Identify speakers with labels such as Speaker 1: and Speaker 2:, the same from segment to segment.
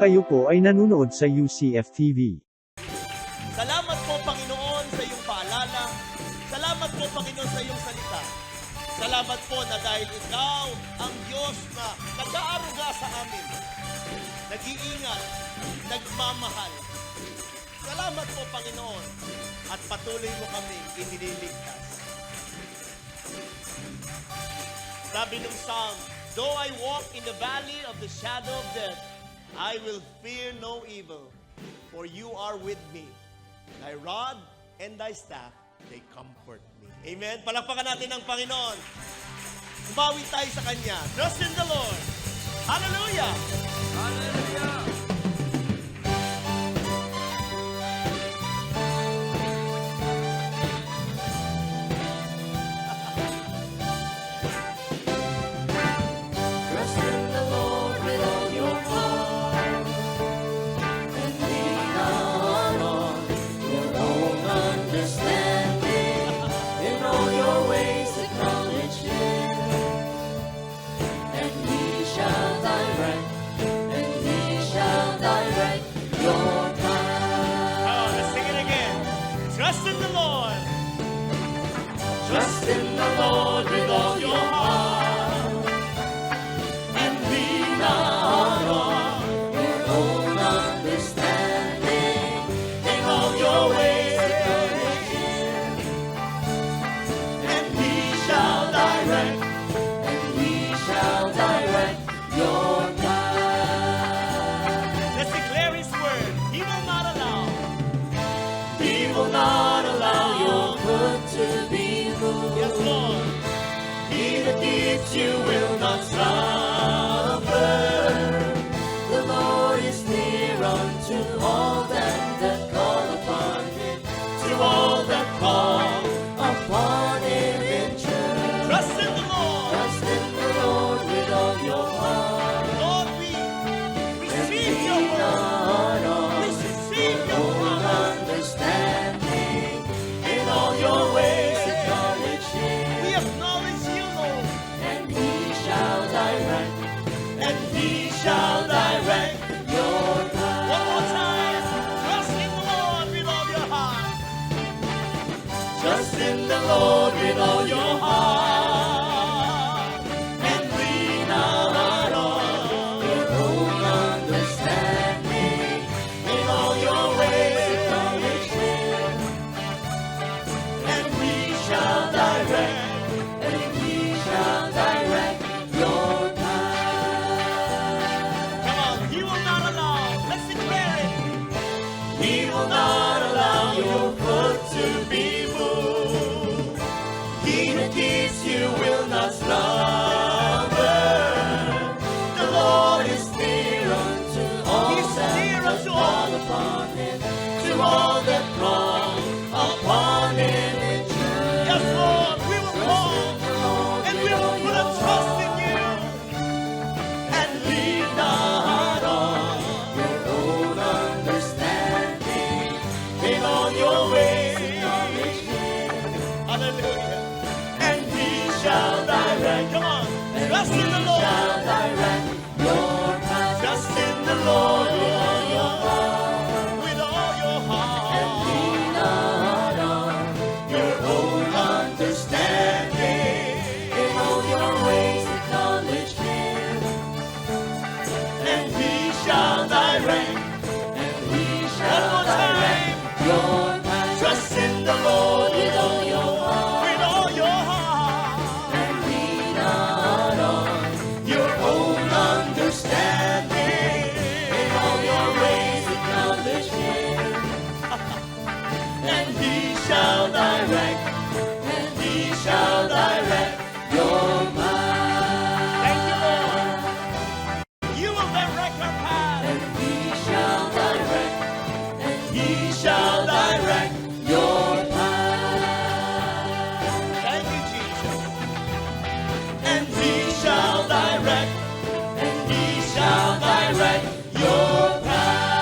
Speaker 1: Kayo po ay nanonood sa UCF TV.
Speaker 2: Salamat po, Panginoon, sa iyong paalala. Salamat po, Panginoon, sa iyong salita. Salamat po na dahil ikaw ang Diyos na nag-aaruga sa amin, nag-iingat, nagmamahal. Salamat po, Panginoon, at patuloy mo kami inililigtas. Sabi ng Psalm, though I walk in the valley of the shadow of death, I will fear no evil, for you are with me. Thy rod and thy staff, they comfort me. Amen? Palakpakan natin ang Panginoon. Umawi tayo sa Kanya. Trust in the Lord. Hallelujah!
Speaker 3: Hallelujah!
Speaker 2: Trust in the Lord.
Speaker 3: Trust in the Lord with all your heart, and lean not on your own understanding. In all your ways acknowledge Him, and He shall direct, your path.
Speaker 2: Let's declare His word. He will not allow.
Speaker 3: He will not allow your foot to be moved.
Speaker 2: Yes, Lord.
Speaker 3: He that keeps you will not slumber. The Lord is near unto all them that call upon Him, to all that call upon Him in truth.
Speaker 2: Trust in the Lord.
Speaker 3: Trust in the Lord with all your heart.
Speaker 2: Lord, we receive your
Speaker 3: Lean
Speaker 2: word.
Speaker 3: not on
Speaker 2: We receive your
Speaker 3: own
Speaker 2: promise.
Speaker 3: understanding. In all your ways acknowledge Him,
Speaker 2: We acknowledge you, Lord.
Speaker 3: and He shall direct, your path.
Speaker 2: One more time. Trust in the Lord with all your heart.
Speaker 3: Trust in the Lord with all your heart, and lean not on your own understanding. In all your ways acknowledge Him, and He shall direct, your path.
Speaker 2: Come on. He will not allow. Let's declare it.
Speaker 3: He will not allow your foot to be moved. He that keeps you will not slumber. The Lord is near unto all
Speaker 2: He's near
Speaker 3: that
Speaker 2: unto
Speaker 3: call
Speaker 2: all.
Speaker 3: upon Him, to all that call upon Him in truth.
Speaker 2: Yes, Lord. We will call.
Speaker 3: The Lord
Speaker 2: And we
Speaker 3: with
Speaker 2: will
Speaker 3: all
Speaker 2: put
Speaker 3: your
Speaker 2: our trust
Speaker 3: heart,
Speaker 2: in you.
Speaker 3: and lean not on your own understanding. In all your ways acknowledge Him,
Speaker 2: Hallelujah.
Speaker 3: and He shall direct,
Speaker 2: Come on.
Speaker 3: and
Speaker 2: Trust
Speaker 3: He
Speaker 2: in the
Speaker 3: shall
Speaker 2: Lord.
Speaker 3: direct your path. Trust in the Lord with all your heart,
Speaker 2: With all your
Speaker 3: and
Speaker 2: heart.
Speaker 3: lean not on your own understanding. In all your ways acknowledge Him, and He shall direct,
Speaker 2: One more time.
Speaker 3: your path. Trust in the Lord with all your heart,
Speaker 2: With all your heart.
Speaker 3: and lean not on your own understanding. In all your ways acknowledge Him, and He shall direct, your path.
Speaker 2: Thank you, Lord. You will direct our path.
Speaker 3: And He shall direct, your path.
Speaker 2: Thank you, Jesus.
Speaker 3: And He shall direct, your path.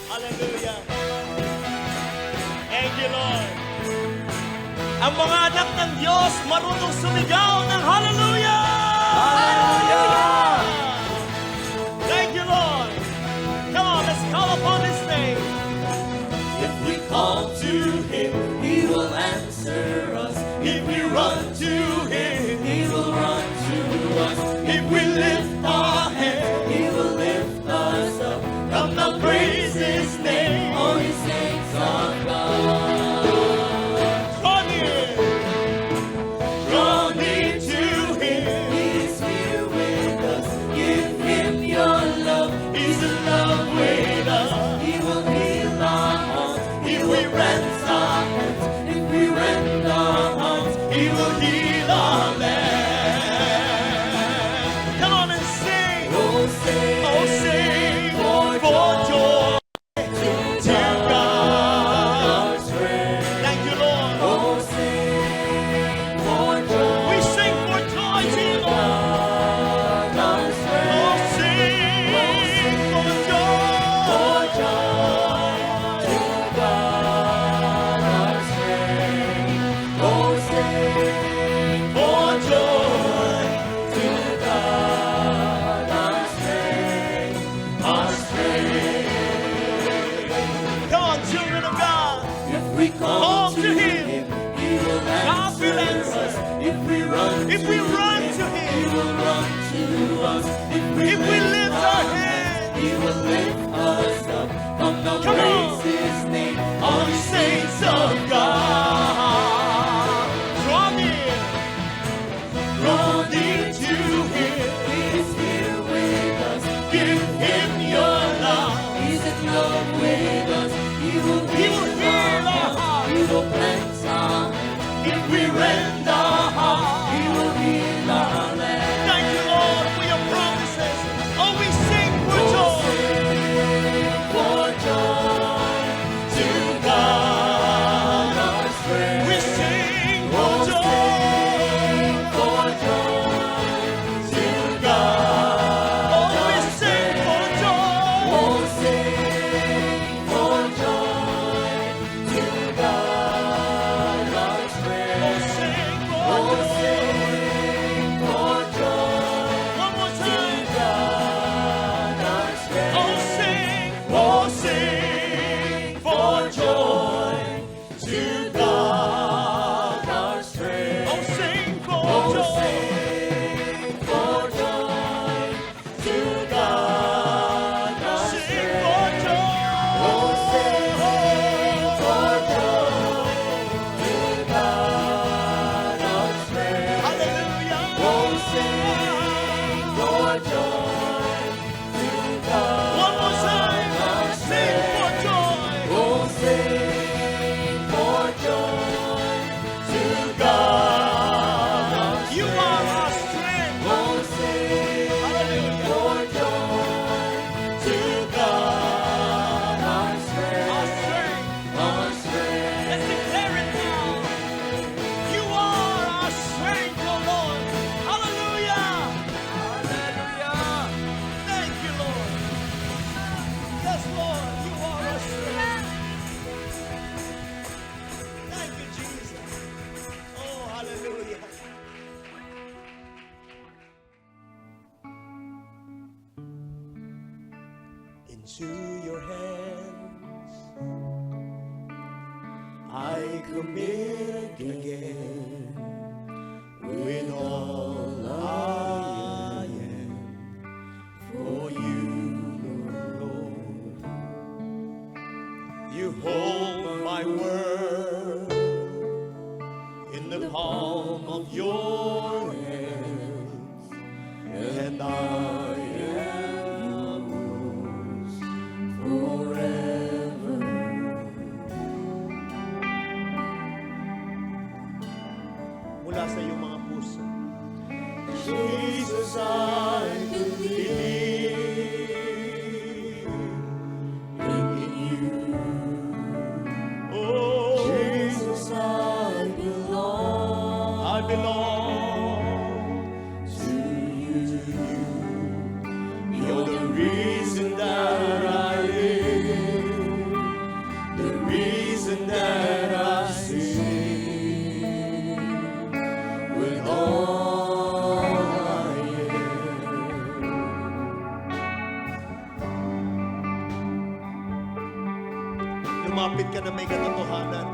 Speaker 2: Hallelujah. Thank you, Lord. Ang mga anak ng Diyos marunong sumigaw ng hallelujah!
Speaker 3: run to Him, He will run to us. If we lift our hands, He will lift us up. Come now, praise His name, all His saints of God.
Speaker 2: Draw near.
Speaker 3: Draw near to Him, He is here with us. Give Him your love, He's in love with us. He will heal our hearts if we rend our hands. If we rend our hearts, He will heal our land.
Speaker 2: Come on and sing.
Speaker 3: Oh, sing,
Speaker 2: Oh, sing
Speaker 3: for
Speaker 2: for joy
Speaker 3: to
Speaker 2: to
Speaker 3: God
Speaker 2: God.
Speaker 3: our strength.
Speaker 2: Thank you, Lord.
Speaker 3: Oh, sing for joy.
Speaker 2: We sing for joy to you, Lord.
Speaker 3: God our strength.
Speaker 2: Oh, sing for joy.
Speaker 3: For joy to God our strength. Oh, sing for joy to God our strength. Our strength.
Speaker 2: Come on, children of God.
Speaker 3: If we call
Speaker 2: to
Speaker 3: to
Speaker 2: Him,
Speaker 3: Him, He will
Speaker 2: God will
Speaker 3: answer
Speaker 2: answer.
Speaker 3: us. If we run
Speaker 2: If we run to
Speaker 3: He
Speaker 2: Him,
Speaker 3: will run to us.
Speaker 2: if we lift our hands,
Speaker 3: He will lift us up. Come now,
Speaker 2: Come on.
Speaker 3: praise His name, all His saints of God.
Speaker 2: draw near.
Speaker 3: Draw near to Him, He is here with us. Give Him your love, He's in love with us. He will heal our hearts, He will cleanse our hands. If we rend our hearts, He will heal our land.
Speaker 2: Thank you, Lord, for your promises. Oh, we sing for joy.
Speaker 3: For joy to God our strength.
Speaker 2: We sing
Speaker 3: Oh,
Speaker 2: for joy.
Speaker 3: sing for joy to God
Speaker 2: Oh, we
Speaker 3: our
Speaker 2: sing
Speaker 3: strength.
Speaker 2: for joy.
Speaker 3: Oh, sing for joy to God our
Speaker 2: Oh,
Speaker 3: strength.
Speaker 2: sing for
Speaker 3: Oh,
Speaker 2: joy.
Speaker 3: sing for joy
Speaker 2: One more
Speaker 3: to
Speaker 2: time.
Speaker 3: God our strength.
Speaker 2: Oh, sing.
Speaker 3: Oh, sing for joy to God our strength.
Speaker 2: Oh, sing for
Speaker 3: Oh,
Speaker 2: joy.
Speaker 3: sing for joy to God our
Speaker 2: Sing
Speaker 3: strength.
Speaker 2: for joy.
Speaker 3: Oh, sing for joy to God our strength.
Speaker 2: Hallelujah.
Speaker 3: Oh, sing for joy to God.
Speaker 2: One more time. Sing for joy.
Speaker 3: Oh, sing for joy to God.
Speaker 2: You are our strength.
Speaker 3: Oh, sing
Speaker 2: Hallelujah.
Speaker 3: for joy to God our
Speaker 2: Our
Speaker 3: strength.
Speaker 2: strength.
Speaker 3: Our strength.
Speaker 2: Let's declare it now. You are our strength, oh Lord. Hallelujah.
Speaker 3: Hallelujah.
Speaker 2: Thank you, Lord. Yes, Lord. You are our strength. Thank you, Jesus. Oh, hallelujah. Into your hands I commit again with all I am for you, Lord. You hold my world in the palm of your hands, and I am yours forever. Mula sa iyong mga puso. Jesus, I believe in you. Oh,
Speaker 3: Jesus, I
Speaker 2: belong
Speaker 3: to you.
Speaker 2: You're the reason that I live, the reason that I sing, with all I am. Lumapit ka na may katotohanan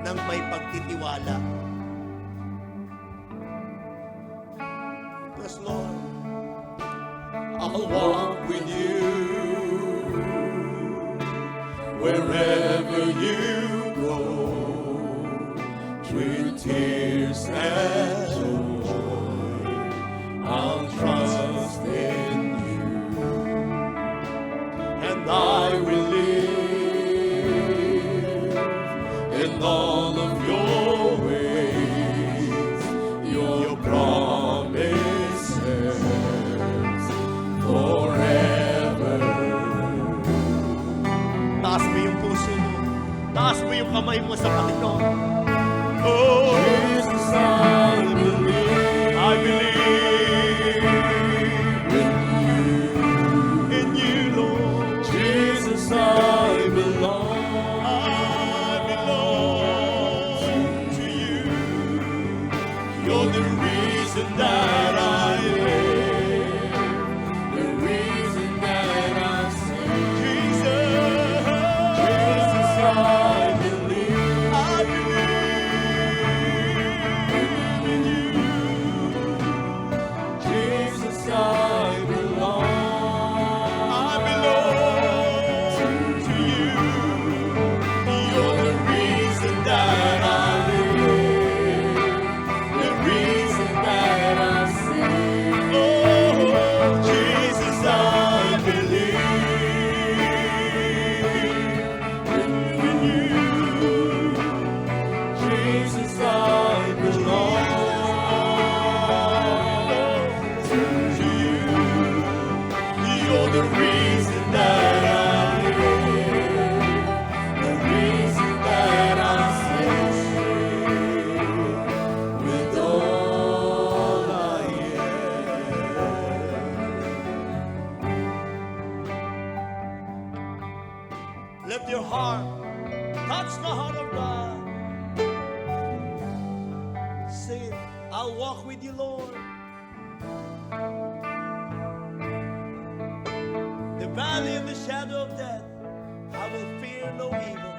Speaker 2: ng may pagtitiwala. Yes, Lord.
Speaker 3: I'll walk with you wherever you go, through tears and joy. I'll trust in you, and I will live in all of your ways, your promises forever.
Speaker 2: Taas mo yung puso mo. Taas mo yung kamay mo sa Panginoon. Oh,
Speaker 3: Jesus, I believe.
Speaker 2: I believe in you, Lord.
Speaker 3: Jesus, I belong.
Speaker 2: I belong to you.
Speaker 3: You're the reason that I live, the reason that I sing.
Speaker 2: Jesus,
Speaker 3: Jesus, I believe.
Speaker 2: I believe in you.
Speaker 3: Jesus, I belong.
Speaker 2: I belong to you.
Speaker 3: You're the reason that I live, the reason that I sing.
Speaker 2: Oh, Jesus, I
Speaker 3: believe in you. Jesus, I belong to you. You're the reason that I live, the reason that I sing with all I am.
Speaker 2: let your heart touch the heart of God. Say it. I'll walk with you, Lord. The valley of the shadow of death, I will fear no evil.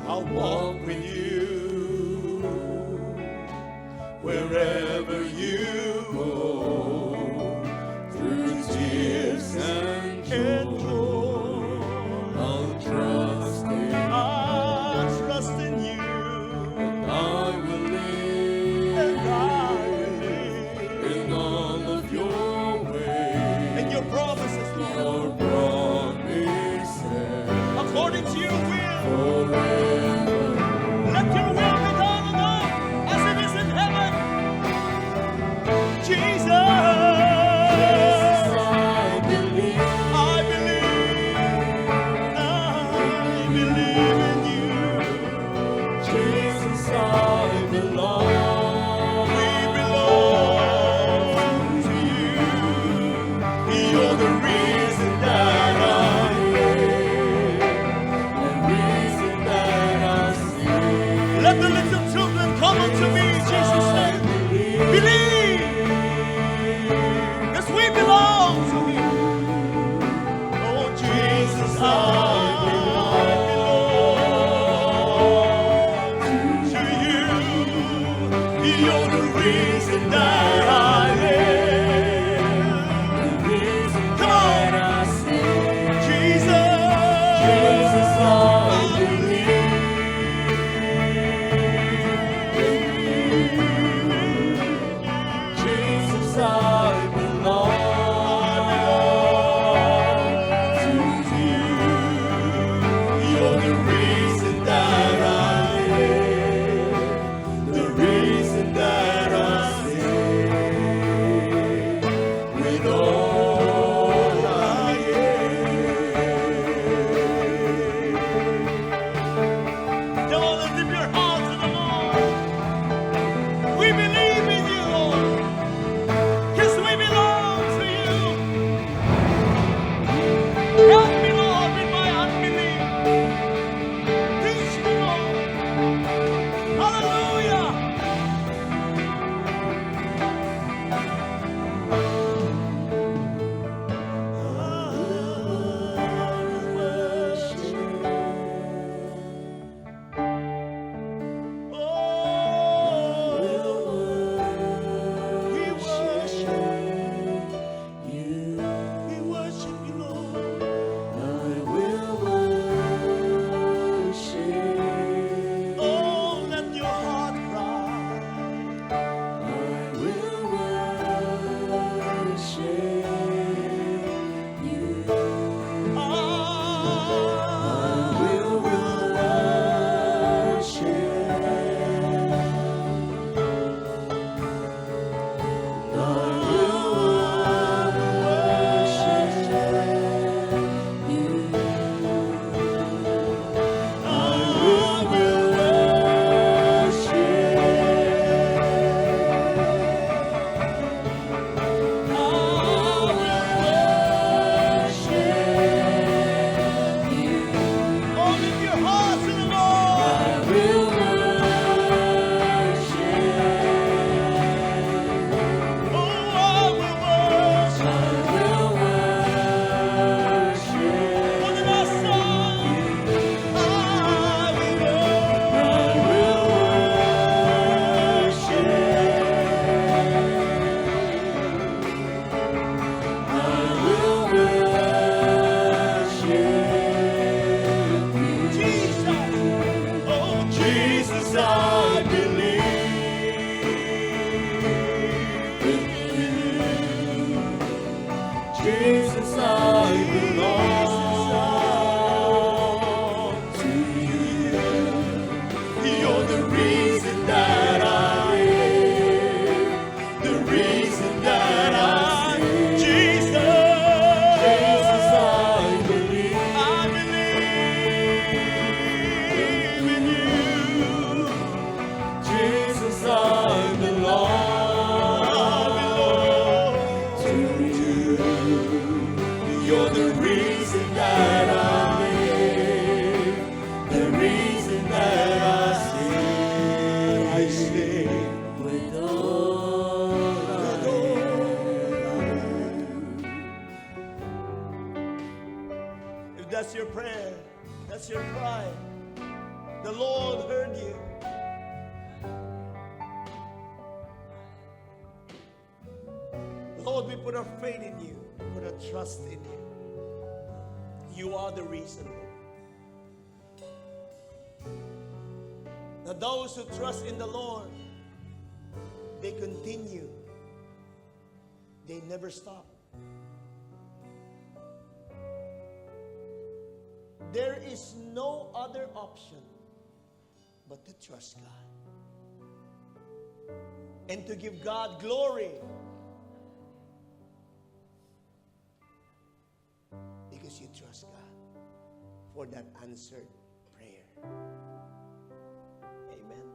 Speaker 3: I'll walk with you wherever you go, through tears and joy. I'll trust in,
Speaker 2: I trust in you,
Speaker 3: I will live
Speaker 2: and I will live
Speaker 3: in all of your ways,
Speaker 2: in your promises, Lord,
Speaker 3: your promises
Speaker 2: according to your will.
Speaker 3: forever.
Speaker 2: Let your will be done on earth as it is in heaven. Jesus,
Speaker 3: I believe.
Speaker 2: I believe in you.
Speaker 3: Jesus, I belong.
Speaker 2: We belong to you.
Speaker 3: You're the reason that I live, the reason that I sing.
Speaker 2: Let the little children come unto me, Jesus said. Believe, because we belong to him. Oh, Jesus, I belong to you. You're the reason that I live.
Speaker 3: The reason
Speaker 2: Come on.
Speaker 3: that I sing.
Speaker 2: Jesus,
Speaker 3: Jesus, I believe. Jesus, I belong to you. You're the reason that I live, the reason that I sing.
Speaker 2: The Lord heard you. Lord, we put our faith in you. We put our trust in you. You are the reason, Lord. Now those who trust in the Lord, they continue. They never stop. There is no other option but to trust God and to give God glory, because you trust God for that answered prayer. Amen.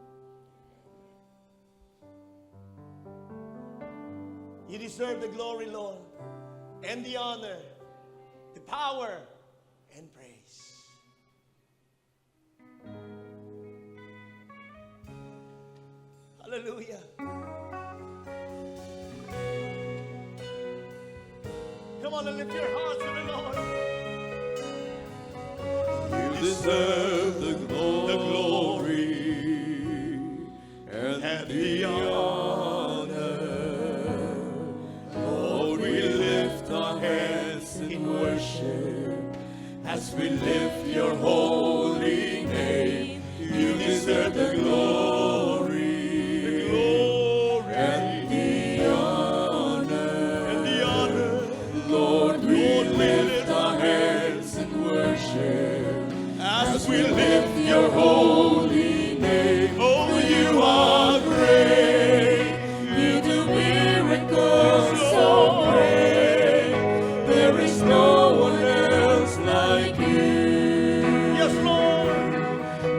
Speaker 2: You deserve the glory, Lord, and the honor, the power, and praise. Hallelujah. Come on and lift your hearts to the Lord.
Speaker 3: You deserve the glory and the honor. Lord, we lift our hands in worship as we lift your holy name. You deserve the glory and the honor. Lord, we lift our hands in worship as we lift your holy name. Oh, you are great. You do miracles so great. There is no one else like you.
Speaker 2: Yes, Lord.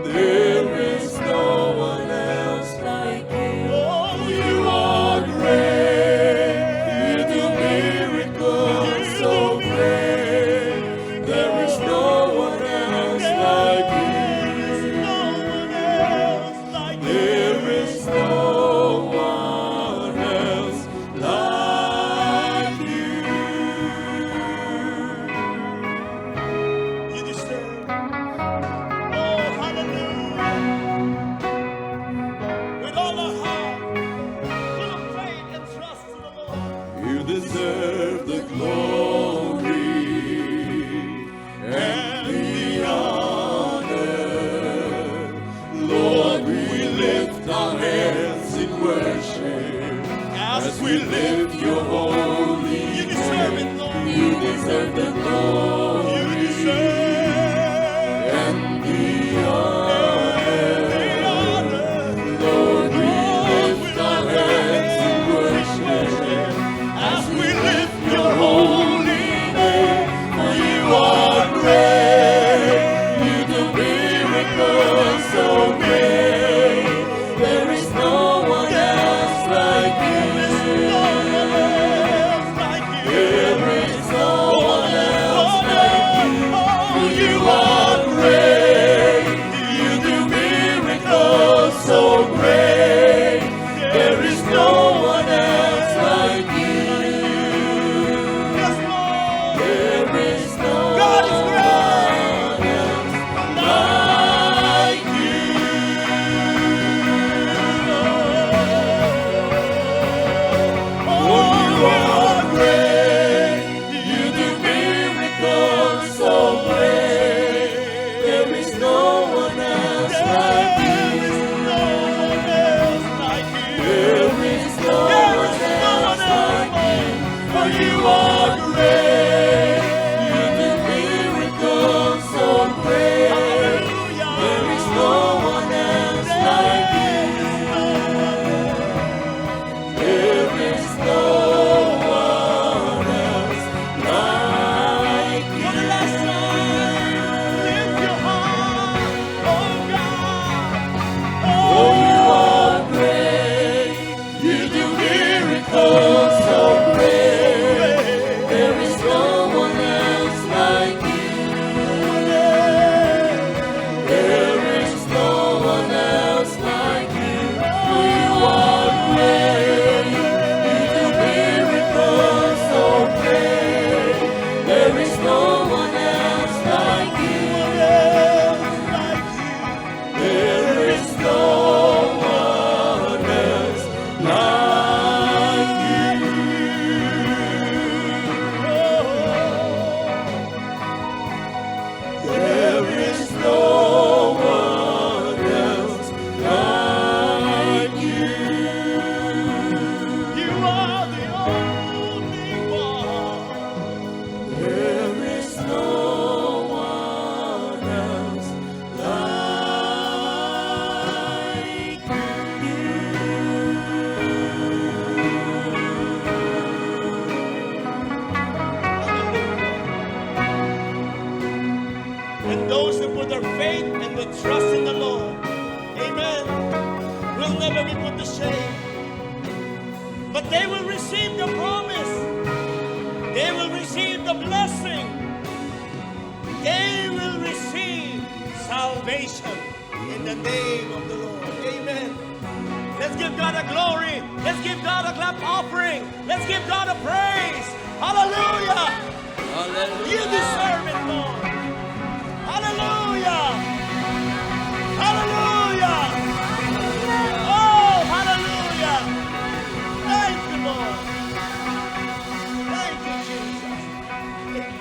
Speaker 3: There is no one else like you. Oh, you are great. You do miracles so great. There is no one else like you.
Speaker 2: No one else like you.
Speaker 3: There is no one else like you.
Speaker 2: You deserve. Oh, hallelujah. With all our heart, full of faith and trust in the Lord.
Speaker 3: You deserve the glory and the honor. Lord, we lift our hands in worship as we lift your holy
Speaker 2: You deserve it, Lord.
Speaker 3: name. You deserve the glory
Speaker 2: You deserve
Speaker 3: and the
Speaker 2: the
Speaker 3: honor.
Speaker 2: honor.
Speaker 3: Lord, we lift our hands in worship as we lift your holy name. For you are great. You do miracles so great. There is no one else like you.
Speaker 2: No one else like you.
Speaker 3: There is no one else
Speaker 2: never be put to shame. But they will receive the promise. They will receive the blessing. They will receive salvation in the name of the Lord. Amen. Let's give God a glory. Let's give God a clap offering. Let's give God a praise. Hallelujah.
Speaker 3: Hallelujah.
Speaker 2: You deserve it, Lord. Hallelujah. Hallelujah. Oh, hallelujah. Thank you, Lord. Thank you, Jesus. Amen.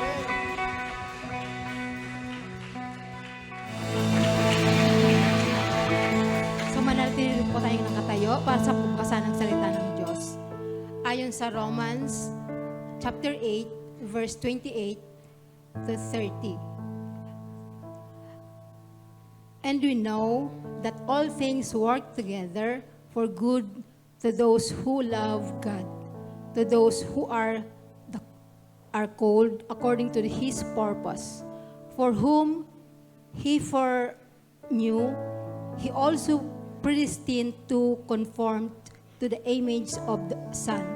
Speaker 4: So manatili po tayong nakatayo para sa pagbasa ng salita ng Diyos. Ayon sa Romans chapter 8, verse 28 to 30. And we know that all things work together for good to those who love God, to those who are called according to His purpose, for whom He foreknew, He also predestined to conform to the image of the Son,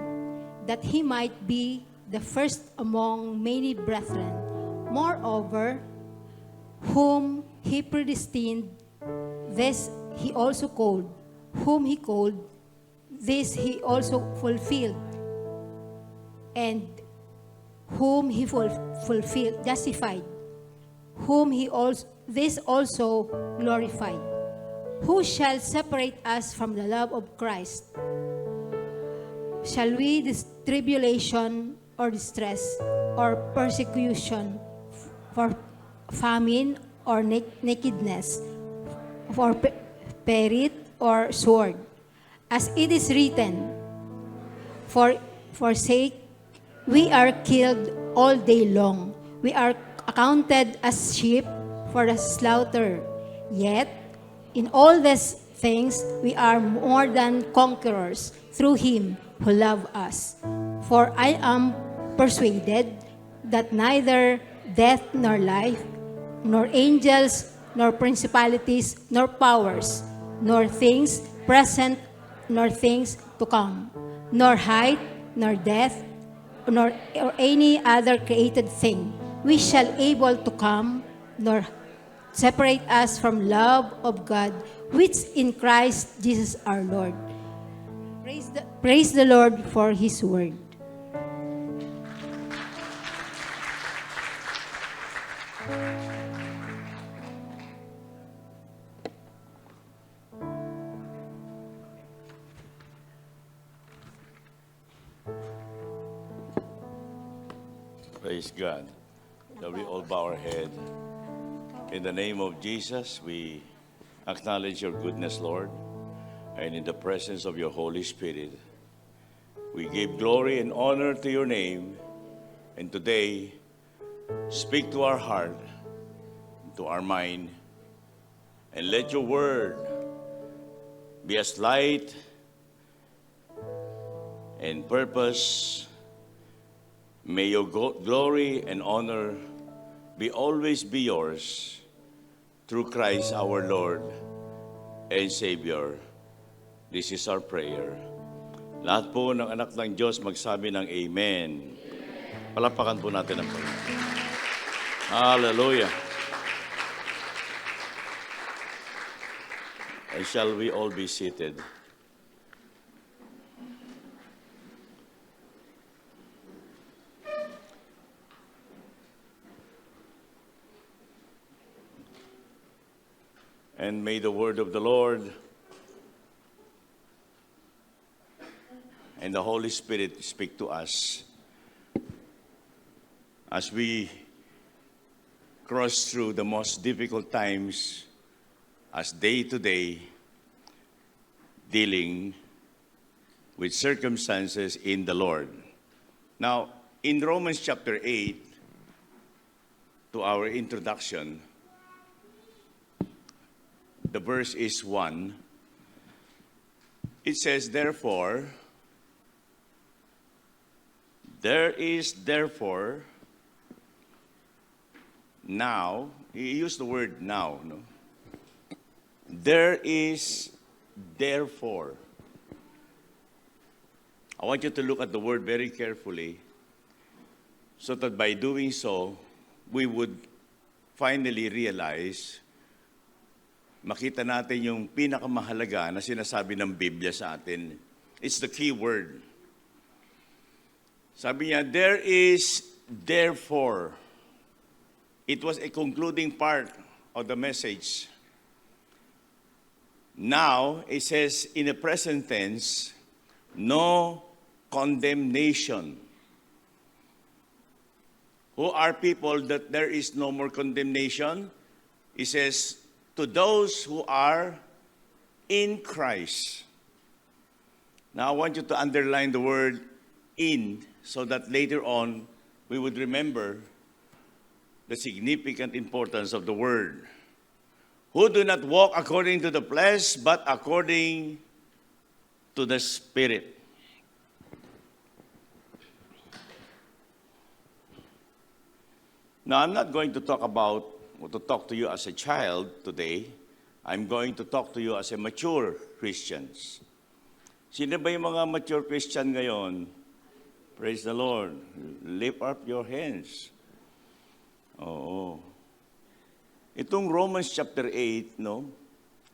Speaker 4: that He might be the first among many brethren. Moreover, whom He predestined, this He also called. Whom He called, this He also fulfilled. And whom He fulfilled, justified. Whom He also, this also glorified. Who shall separate us from the love of Christ? Shall we this tribulation or distress or persecution, for famine or nakedness, for peril or sword? As it is written, for sake we are killed all day long. We are accounted as sheep for the slaughter. Yet, in all these things, we are more than conquerors through Him who loved us. For I am persuaded that neither death nor life, nor angels, nor principalities, nor powers, nor things present, nor things to come, nor height, nor depth, nor or any other created thing, we shall able to come, nor separate us from love of God, which in Christ Jesus our Lord. Praise the Lord for His word.
Speaker 3: Praise God. Shall we all bow our head? In the name of Jesus, we acknowledge your goodness, Lord, and in the presence of your Holy Spirit, we give glory and honor to your name. And today, speak to our heart, to our mind, and let your word be as light and purpose. May your glory and honor always be yours through Christ our Lord and Savior. This is our prayer. Lahat po ng anak ng Diyos magsabi ng Amen. Palapakan po natin ang Panginoon. Hallelujah. And shall we all be seated? And may the word of the Lord and the Holy Spirit speak to us as we cross through the most difficult times as day to day dealing with circumstances in the Lord. Now, in Romans chapter 8, to our introduction, the verse is 1. It says, therefore, there is therefore now, he used the word now, no? There is therefore. I want you to look at the word very carefully so that by doing so, we would finally realize, makita natin yung pinakamahalaga na sinasabi ng Biblia sa atin. It's the key word. Sabi niya, there is therefore. It was a concluding part of the message. Now, it says in the present tense, no condemnation. Who are people that there is no more condemnation? It says, to those who are in Christ. Now, I want you to underline the word in so that later on we would remember the significant importance of the word. Who do not walk according to the flesh, but according to the Spirit. Now, I'm not going to talk about or to talk to you as a child today. I'm going to talk to you as a mature Christians. Sino ba yung mga mature Christian ngayon? Praise the Lord. Lift up your hands. Oo. Itong Romans chapter 8, no?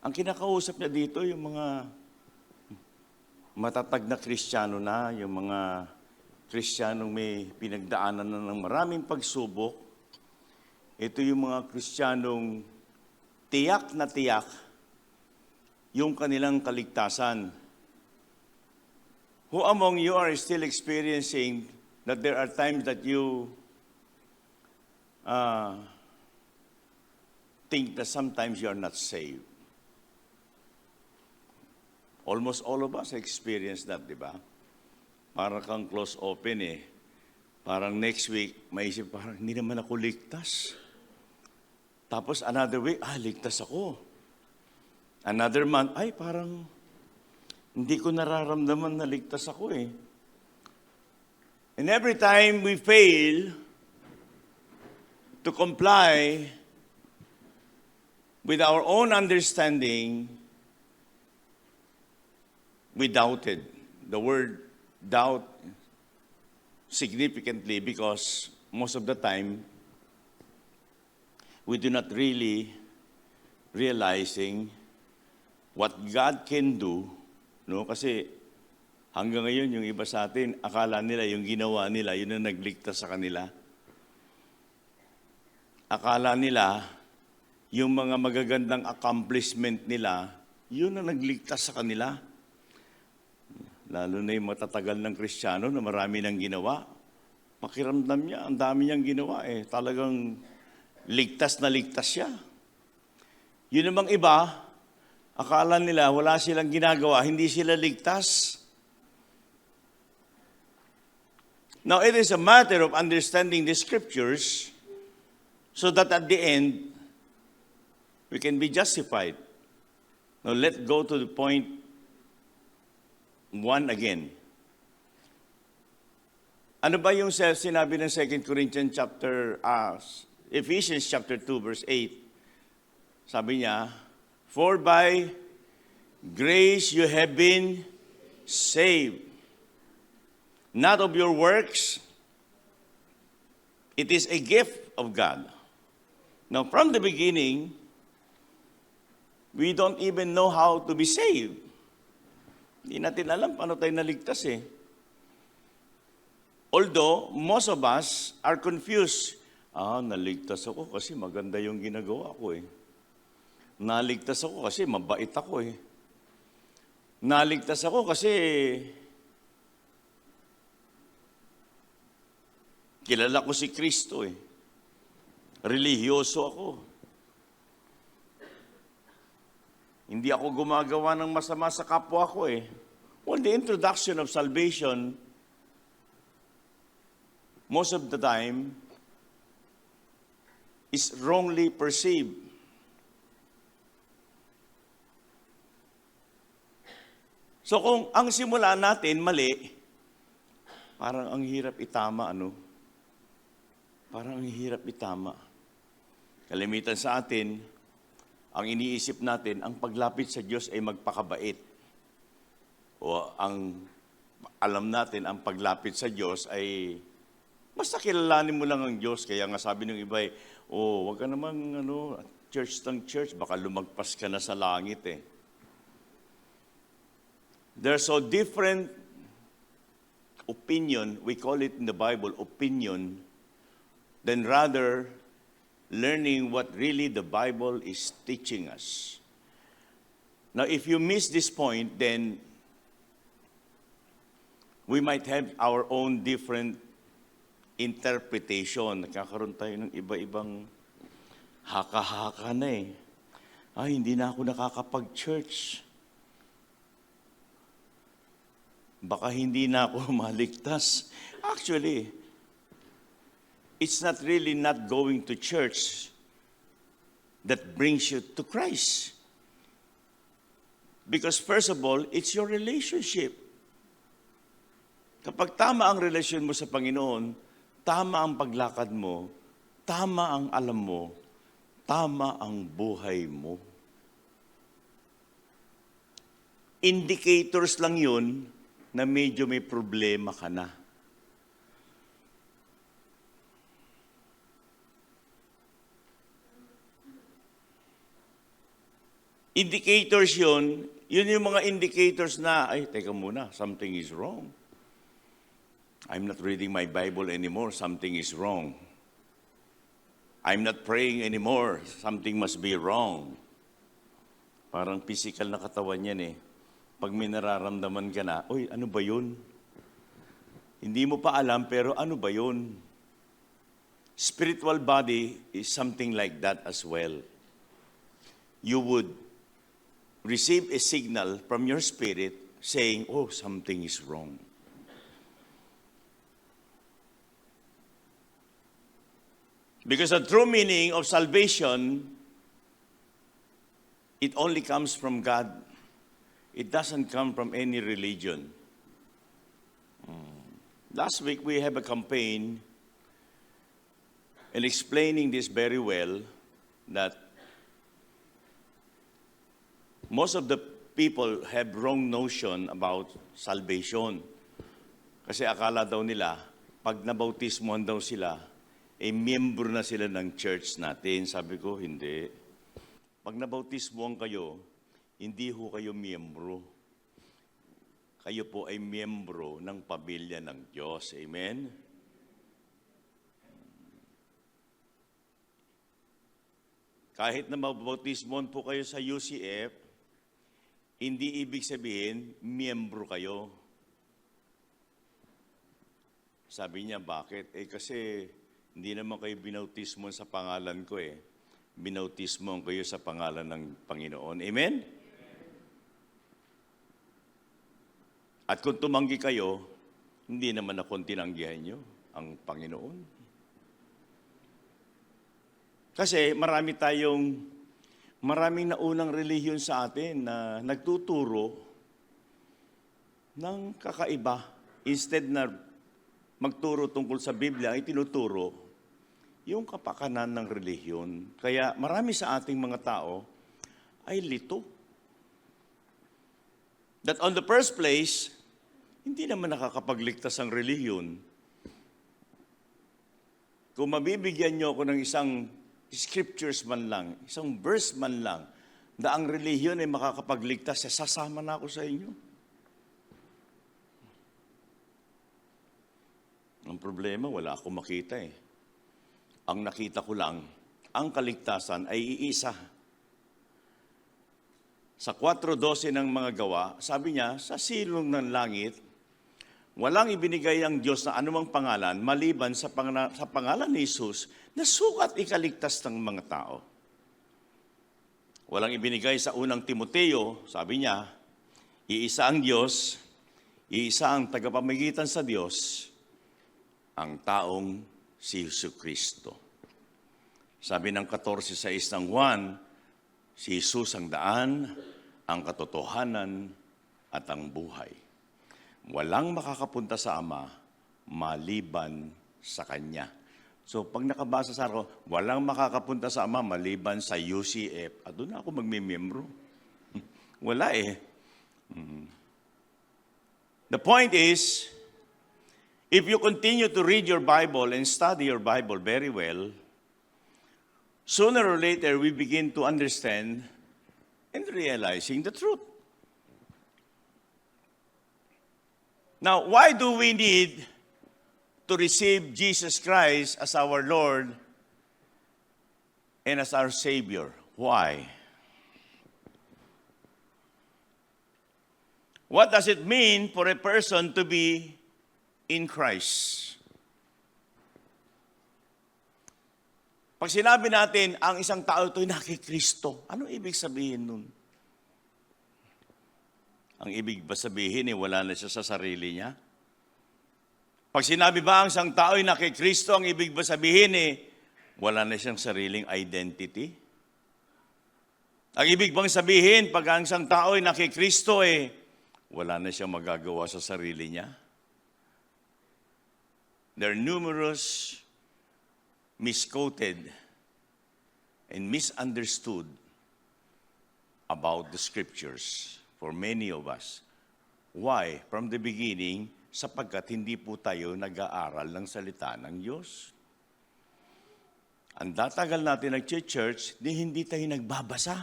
Speaker 3: Ang kinakausap niya dito, yung mga matatag na Kristiyano na, yung mga Kristiyanong may pinagdaanan na ng maraming pagsubok. Ito yung mga Kristiyanong tiyak na tiyak yung kanilang kaligtasan. Who among you are still experiencing that there are times that you think that sometimes you are not saved? Almost all of us experience that, di ba? Parang kang close open eh. Parang next week, maisip parang hindi naman ako ligtas. Tapos another week, ligtas ako. Another month, parang hindi ko nararamdaman na ligtas ako eh. And every time we fail to comply with our own understanding, we doubted. The word doubt significantly because most of the time, we do not really realizing what God can do, no? Kasi hanggang ngayon, yung iba sa atin, akala nila, yung ginawa nila, yun ang nagligtas sa kanila. Akala nila, yung mga magagandang accomplishment nila, yun ang nagligtas sa kanila. Lalo na yung matatagal ng Kristiyano na marami nang ginawa. Pakiramdam niya, ang dami niyang ginawa eh. Talagang ligtas na ligtas siya. Yun namang iba, akala nila wala silang ginagawa, hindi sila ligtas. Now, it is a matter of understanding the scriptures so that at the end, we can be justified. Now, let's go to the point 1 again. Ano ba yung sinabi ng 2 Corinthians Ephesians chapter 2 verse 8? Sabi niya, for by grace you have been saved, not of your works. It is a gift of God. Now, from the beginning, we don't even know how to be saved. Hindi natin alam paano tayo naligtas eh. Although, most of us are confused. Naligtas ako kasi maganda yung ginagawa ko eh. Naligtas ako kasi mabait ako eh. Naligtas ako kasi kilala ko si Kristo eh. Relihiyoso ako. Hindi ako gumagawa ng masama sa kapwa ko eh. Well, the introduction of salvation, most of the time, is wrongly perceived. So kung ang simula natin mali, parang ang hirap itama, ano? Parang ang hirap itama. Kalimitan sa atin, ang iniisip natin, ang paglapit sa Diyos ay magpakabait. O ang alam natin, ang paglapit sa Diyos ay basta kilalanin mo lang ang Diyos. Kaya nga sabi ng iba, wag ka namang church ng church, baka lumagpas ka na sa langit eh. There's so different opinion, we call it in the Bible opinion, than rather learning what really the Bible is teaching us. Now, if you miss this point, then we might have our own different interpretation. Nagkakaroon tayo ng iba-ibang haka-haka na eh. Hindi na ako nakakapag-church. Baka hindi na ako maligtas. Actually, it's not really not going to church that brings you to Christ. Because first of all, it's your relationship. Kapag tama ang relasyon mo sa Panginoon, tama ang paglakad mo, tama ang alam mo, tama ang buhay mo. Indicators lang yun na medyo may problema ka na. Indicators yun yung mga indicators na, teka muna, something is wrong. I'm not reading my Bible anymore, something is wrong. I'm not praying anymore, something must be wrong. Parang physical na katawan yan eh. Pag may nararamdaman ka na, ano ba yun? Hindi mo pa alam, pero ano ba yun? Spiritual body is something like that as well. You would receive a signal from your spirit saying, something is wrong. Because the true meaning of salvation, it only comes from God. It doesn't come from any religion. Last week we have a campaign in explaining this very well, that most of the people have wrong notion about salvation. Kasi akala daw nila, pag nabautismohan daw sila, miyembro na sila ng church natin. Sabi ko, hindi. Pag nabautismohan kayo, hindi ho kayo miyembro. Kayo po ay miyembro ng pamilya ng Diyos. Amen? Kahit na mabautismohan po kayo sa UCF, hindi ibig sabihin, miyembro kayo. Sabi niya, bakit? Kasi hindi naman kayo binautismohan sa pangalan ko eh. Binautismohan kayo sa pangalan ng Panginoon. Amen? At kung tumanggi kayo, hindi naman ako tinanggihan nyo ang Panginoon. Kasi maraming naunang relihiyon sa atin na nagtuturo ng kakaiba. Instead na magturo tungkol sa Biblia, ay tinuturo yung kapakanan ng relihiyon. Kaya marami sa ating mga tao ay lito. That on the first place, hindi naman nakakapagligtas ang relihiyon. Kung mabibigyan nyo ako ng isang scriptures man lang, isang verse man lang, na ang relihiyon ay makakapagligtas, sasama na ako sa inyo. Ang problema, wala akong makita eh. Ang nakita ko lang, ang kaligtasan ay iisa. Sa 4:12 ng mga gawa, sabi niya, sa silong ng langit, walang ibinigay ang Diyos na anumang pangalan maliban sa pangalan ni Jesus na sukat ikaligtas ng mga tao. Walang ibinigay sa unang Timoteo, sabi niya, iisa ang Diyos, iisa ang tagapamagitan sa Diyos, ang taong si Jesucristo. Sabi ng 14:6 ng Juan, si Jesus ang daan, ang katotohanan at ang buhay. Walang makakapunta sa Ama maliban sa Kanya. So pag nakabasa sa ako, walang makakapunta sa Ama maliban sa UCF. At doon ako magmimembro. Wala eh. The point is, if you continue to read your Bible and study your Bible very well, sooner or later we begin to understand and realizing the truth. Now, why do we need to receive Jesus Christ as our Lord and as our Savior? Why? What does it mean for a person to be in Christ? Pag sinabi natin, ang isang tao ito'y nakikristo, ano ibig sabihin nun? Ang ibig ba sabihin, wala na siya sa sarili niya? Pag sinabi ba ang isang tao ay nakikristo, ang ibig ba sabihin, wala na siyang sariling identity? Ang ibig bang sabihin, pag ang isang tao ay nakikristo, wala na siyang magagawa sa sarili niya? There are numerous misquoted and misunderstood about the scriptures for many of us. Why? From the beginning, sapagkat hindi po tayo nag-aaral ng salita ng Diyos. Ang tatagal natin nag-church, hindi tayo nagbabasa.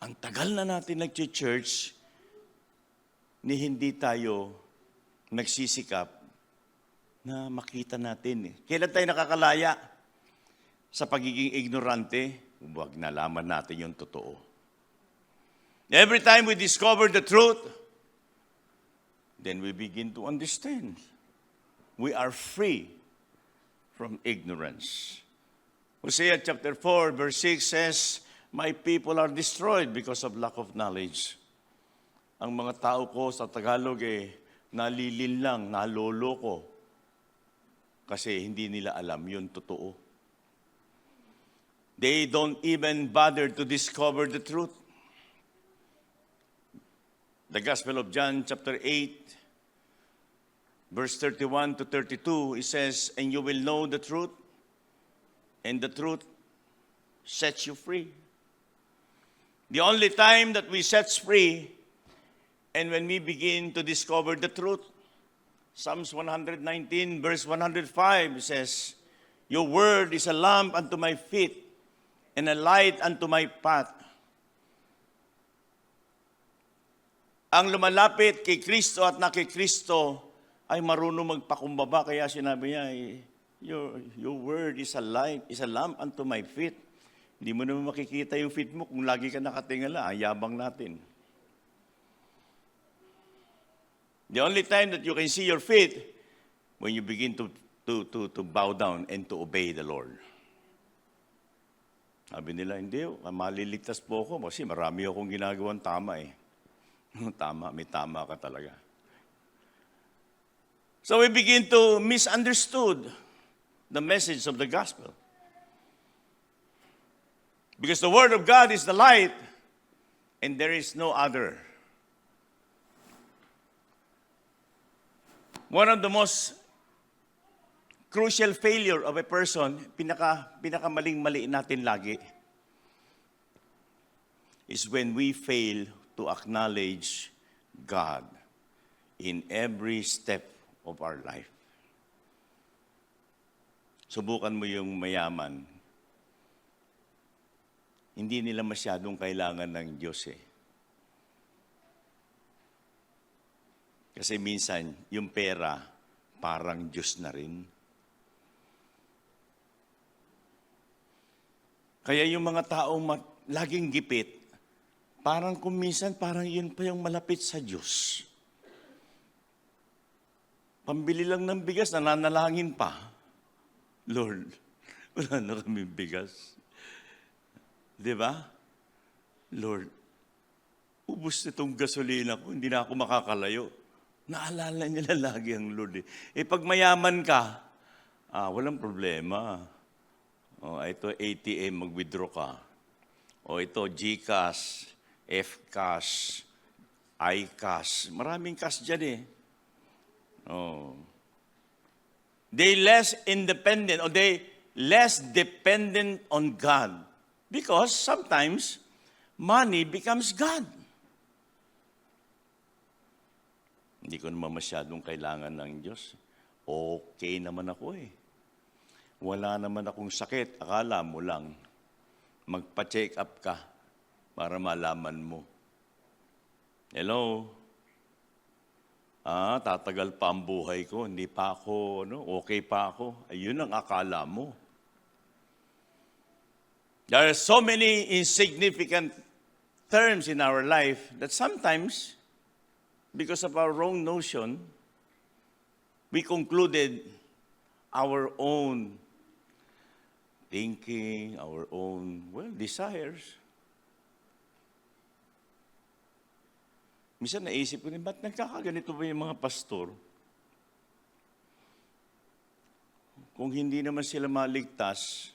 Speaker 3: Ang tagal na natin nag-church, hindi tayo nagsisikap na makita natin. Kailan tayo nakakalaya sa pagiging ignorante? Huwag nalaman natin yung totoo. Every time we discover the truth, then we begin to understand. We are free from ignorance. Hosea chapter 4, verse 6 says, "My people are destroyed because of lack of knowledge." Ang mga tao ko sa Tagalog nalilin lang, naloloko. Kasi hindi nila alam yun totoo. They don't even bother to discover the truth. The Gospel of John chapter 8, verse 31 to 32, it says, "And you will know the truth, and the truth sets you free." The only time that we set free, and when we begin to discover the truth, Psalms 119, verse 105 says, "Your word is a lamp unto my feet and a light unto my path." Ang lumalapit kay Kristo at nakikristo ay marunong magpakumbaba. Kaya sinabi niya, your word is a light, is a lamp unto my feet. Hindi mo naman makikita yung feet mo kung lagi ka nakatingala. Ang yabang natin. The only time that you can see your feet when you begin to bow down and to obey the Lord. Sabi nila, hindi, maliligtas po ako kasi marami akong ginagawang tama . Tama, may tama ka talaga. So we begin to misunderstood the message of the gospel. Because the word of God is the light and there is no other. One of the most crucial failure of a person, pinakamaling-mali natin lagi, is when we fail to acknowledge God in every step of our life. Subukan mo yung mayaman. Hindi nila masyadong kailangan ng Diyos . Kasi minsan, yung pera, parang Diyos na rin. Kaya yung mga taong laging gipit, parang kung minsan, parang yun pa yung malapit sa Diyos. Pambili lang ng bigas, nananalangin pa. Lord, wala na kaming bigas. Di ba? Lord, ubos nitong gasolina ko, hindi na ako makakalayo. Naalala nila lagi ang Lord . Pag mayaman ka, walang problema. Ito ATM, mag-withdraw ka. Ito GCash, Fcash, iCash. Maraming cash dyan . They less independent or they less dependent on God because sometimes money becomes God. Hindi ko naman masyadong kailangan ng Diyos. Okay naman ako eh. Wala naman akong sakit. Akala mo lang, magpa-check up ka para malaman mo. Hello? Tatagal pa ang buhay ko. Hindi pa ako, okay pa ako. Ayun ang akala mo. There are so many insignificant terms in our life that sometimes, because of our wrong notion, we concluded our own thinking, our own, desires. Minsan naisip ko rin, ba't nagkakaganito ba yung mga pastor? Kung hindi naman sila maligtas,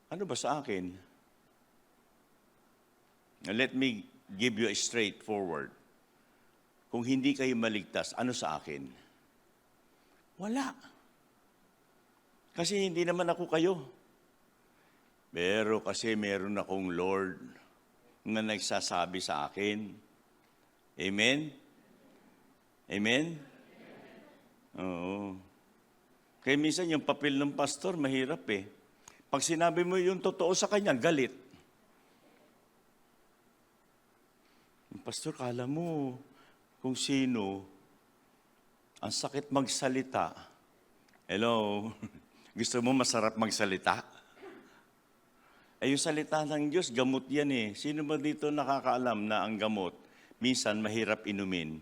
Speaker 3: ano ba sa akin? Now, let me give you a straightforward. Kung hindi kayo maligtas, ano sa akin? Wala. Kasi hindi naman ako kayo. Pero kasi meron akong Lord na nagsasabi sa akin. Amen? Amen? Oo. Kaya minsan yung papel ng pastor, mahirap eh. Pag sinabi mo yung totoo sa kanya, galit. Yung pastor, kala mo kung sino, ang sakit magsalita. Hello? Gusto mo masarap magsalita? Yung salita ng Diyos, gamot yan eh. Sino ba dito nakakaalam na ang gamot, minsan mahirap inumin?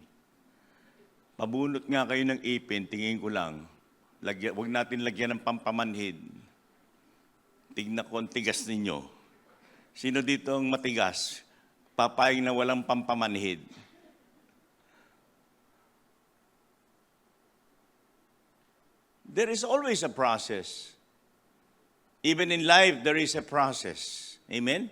Speaker 3: Pabunot nga kayo ng ipin, tingin ko lang. Huwag natin lagyan ng pampamanhid. Tignan ko ang tigas ninyo. Sino dito ang matigas? Papayag na walang pampamanhid. There is always a process. Even in life, there is a process. Amen?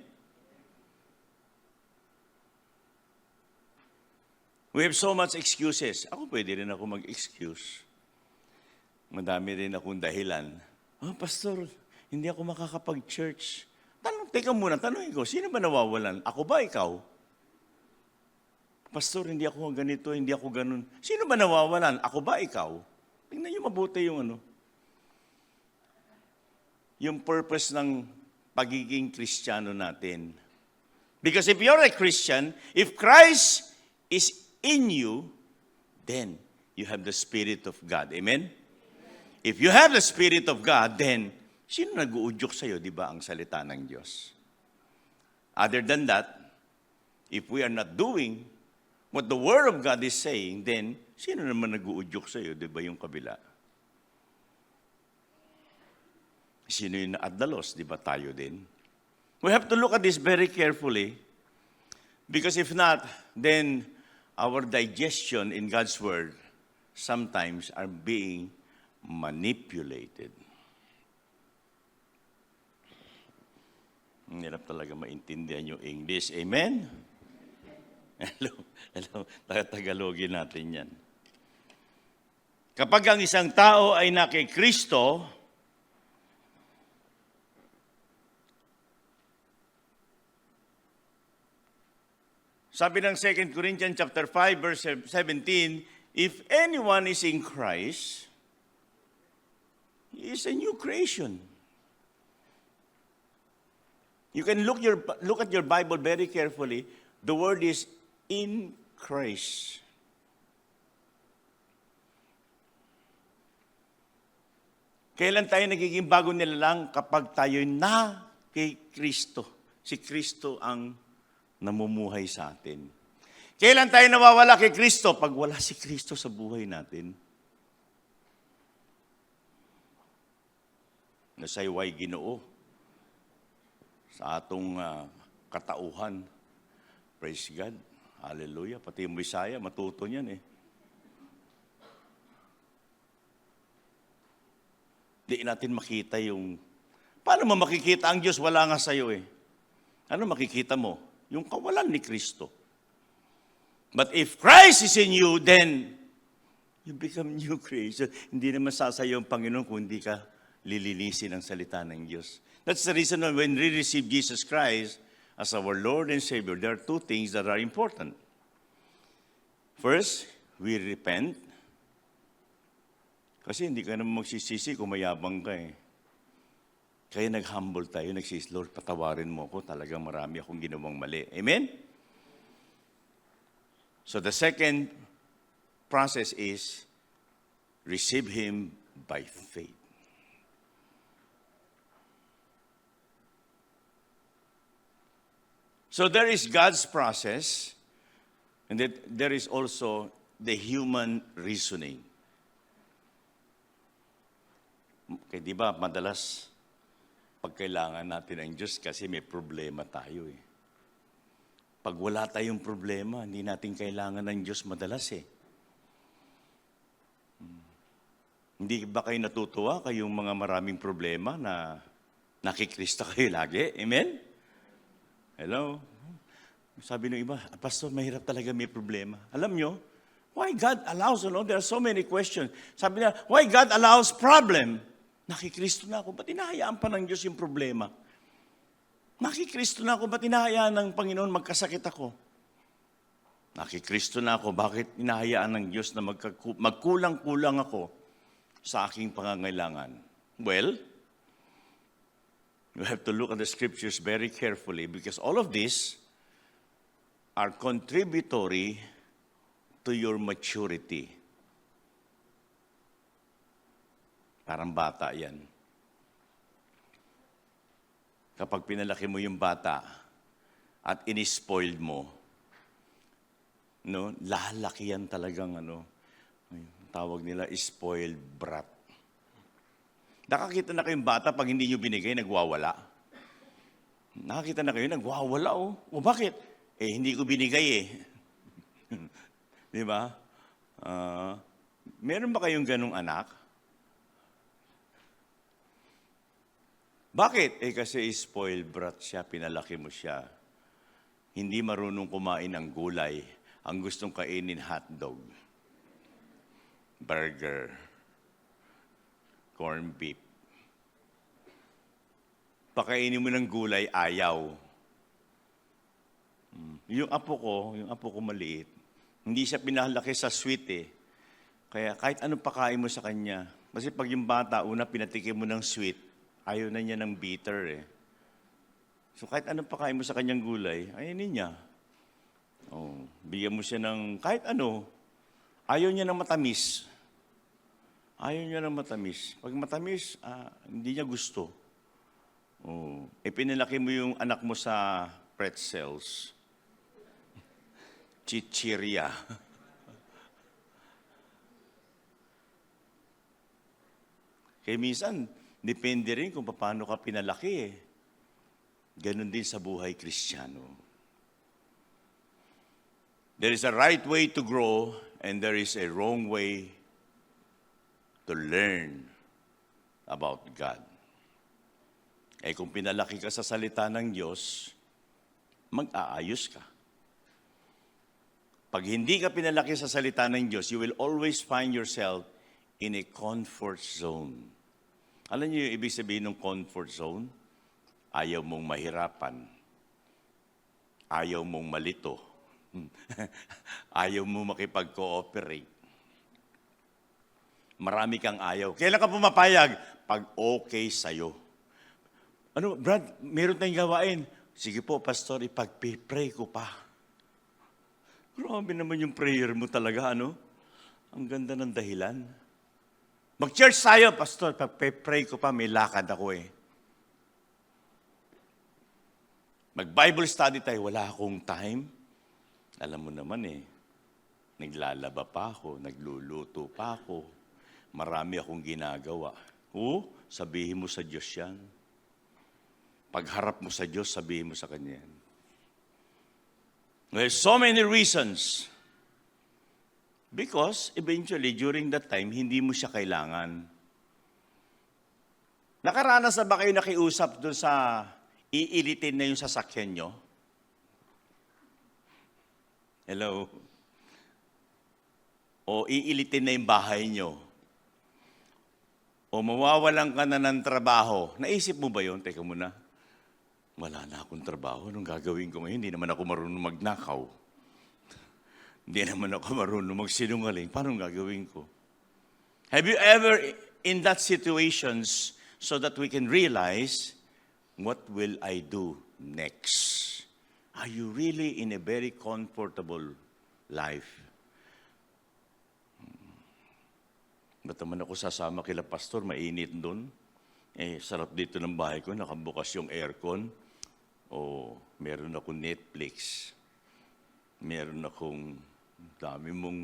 Speaker 3: We have so much excuses. Ako pwede rin ako mag-excuse. Madami rin akong dahilan. Pastor, hindi ako makakapag-church. Teka muna, tanongin ko, sino ba nawawalan? Ako ba, ikaw? Pastor, hindi ako ganito, hindi ako ganun. Sino ba nawawalan? Ako ba, ikaw? Tingnan niyo mabuti yung yung purpose ng pagiging Kristiyano natin. Because if you're a Christian, if Christ is in you, then you have the Spirit of God. Amen? If you have the Spirit of God, then sino nag-uudyok sa'yo, di ba, ang salita ng Diyos? Other than that, if we are not doing what the Word of God is saying, then sino naman nag-uudyok sa'yo, di ba, yung kabila? Sino yung naadalos, di ba tayo din? We have to look at this very carefully because if not, then our digestion in God's Word sometimes are being manipulated. Hirap talaga maintindihan yung English. Amen? Hello. Tagalogin natin yan. Kapag ang isang tao ay nakikristo, sabi ng 2 Corinthians chapter 5, verse 17, if anyone is in Christ, he is a new creation. You can look at your Bible very carefully. The word is in Christ. Kailan tayo nagiging bago nilalang? Kapag tayo'y na kay Kristo. Si Kristo ang namumuhay sa atin. Kailan tayo nawawala kay Kristo? Pag wala si Kristo sa buhay natin. Nasayway Ginoo sa atong katauhan. Praise God. Hallelujah. Pati yung Bisaya, matuto niyan eh. Di natin makita yung... Paano mo makikita ang Diyos? Wala nga sa'yo eh. Ano makikita mo? Yung kawalan ni Kristo. But if Christ is in you, then you become new creation. Hindi naman sasayo ang Panginoon kung hindi ka lilinisin ang salita ng Diyos. That's the reason why when we receive Jesus Christ as our Lord and Savior, there are two things that are important. First, we repent. Kasi hindi ka naman magsisisi kung mayabang ka eh. Kaya nag-humble tayo, nagsis, Lord, patawarin mo ako. Talagang marami akong ginawang mali. Amen? So the second process is receive Him by faith. So there is God's process, and there is also the human reasoning. Okay, di ba, madalas pagkailangan natin ang Diyos kasi may problema tayo eh. Pag wala tayong problema, hindi natin kailangan ng Diyos madalas eh. Hindi ba kayo natutuwa kayong mga maraming problema na nakikristo kayo lagi? Amen? Hello? Sabi ng iba, Pastor, mahirap talaga may problema. Alam nyo, why God allows, there are so many questions. Sabi niya, why God allows problem? Nakikristo na ako, ba't hinahayaan pa ng Diyos yung problema? Nakikristo na ako, ba't hinahayaan ng Panginoon magkasakit ako? Nakikristo na ako, bakit hinahayaan ng Diyos na magkulang-kulang ako sa aking pangangailangan? Well, you have to look at the scriptures very carefully because all of these are contributory to your maturity. Parang bata yan. Kapag pinalaki mo yung bata at inispoiled mo, lalaki yan talagang tawag nila spoiled brat. Nakakita na kayong bata pag hindi nyo binigay, nagwawala. Nakakita na kayo, nagwawala oh. O bakit? Hindi ko binigay eh. Di ba? Meron ba kayong ganong anak? Bakit? Kasi spoiled brat siya, pinalaki mo siya. Hindi marunong kumain ng gulay. Ang gustong kainin, hotdog, burger, corned beef. Pakainin mo ng gulay, ayaw. Yung apo ko maliit, hindi siya pinalaki sa sweet eh. Kaya kahit anong pakain mo sa kanya, kasi pag yung bata, una pinatikim mo ng sweet, ayaw na niya ng bitter eh. So kahit anong pakain mo sa kanyang gulay, ayaw niya. Bigyan mo siya ng kahit ano, ayaw niya ng matamis. Ayaw niya ng matamis. Pag matamis, hindi niya gusto. Pinalaki mo yung anak mo sa pretzels. Chichirya. Kaya minsan, depende rin kung paano ka pinalaki eh. Ganon din sa buhay Kristiyano. There is a right way to grow and there is a wrong way to learn about God. Kung pinalaki ka sa salita ng Diyos, mag-aayos ka. Pag hindi ka pinalaki sa salita ng Diyos, you will always find yourself in a comfort zone. Alam niyo yung ibig sabihin ng comfort zone? Ayaw mong mahirapan. Ayaw mong malito. Ayaw mong makipag-cooperate. Marami kang ayaw. Kailan ka pumapayag? Pag okay sa'yo. Brad, meron tayong gawain. Sige po, Pastor, ipag-pray ko pa. Grabe naman yung prayer mo talaga, Ang ganda ng dahilan. Mag-church tayo, Pastor, pag-pray ko pa, may lakad ako eh. Mag-Bible study tayo, wala akong time. Alam mo naman naglalaba pa ako, nagluluto pa ako, marami akong ginagawa. Sabihin mo sa Diyos yan. Pagharap mo sa Diyos, sabihin mo sa Kanya yan. There's so many reasons. Because eventually, during that time, hindi mo siya kailangan. Nakaranas na ba kayo nakiusap doon sa iilitin na yung sasakyan nyo? Hello? O iilitin na yung bahay nyo? O mawawalan ka na ng trabaho? Naisip mo ba yun? Teka muna. Wala na akong trabaho. Anong gagawin ko ngayon? Hindi naman ako marunong magnakaw. Hindi naman ako marunong magsinungaling. Paano gagawin ko? Have you ever in that situations so that we can realize, what will I do next? Are you really in a very comfortable life? Ba't naman ako sasama kila pastor? Mainit doon. Sarap dito ng bahay ko. Nakabukas yung aircon. Meron akong Netflix. Meron akong dami mong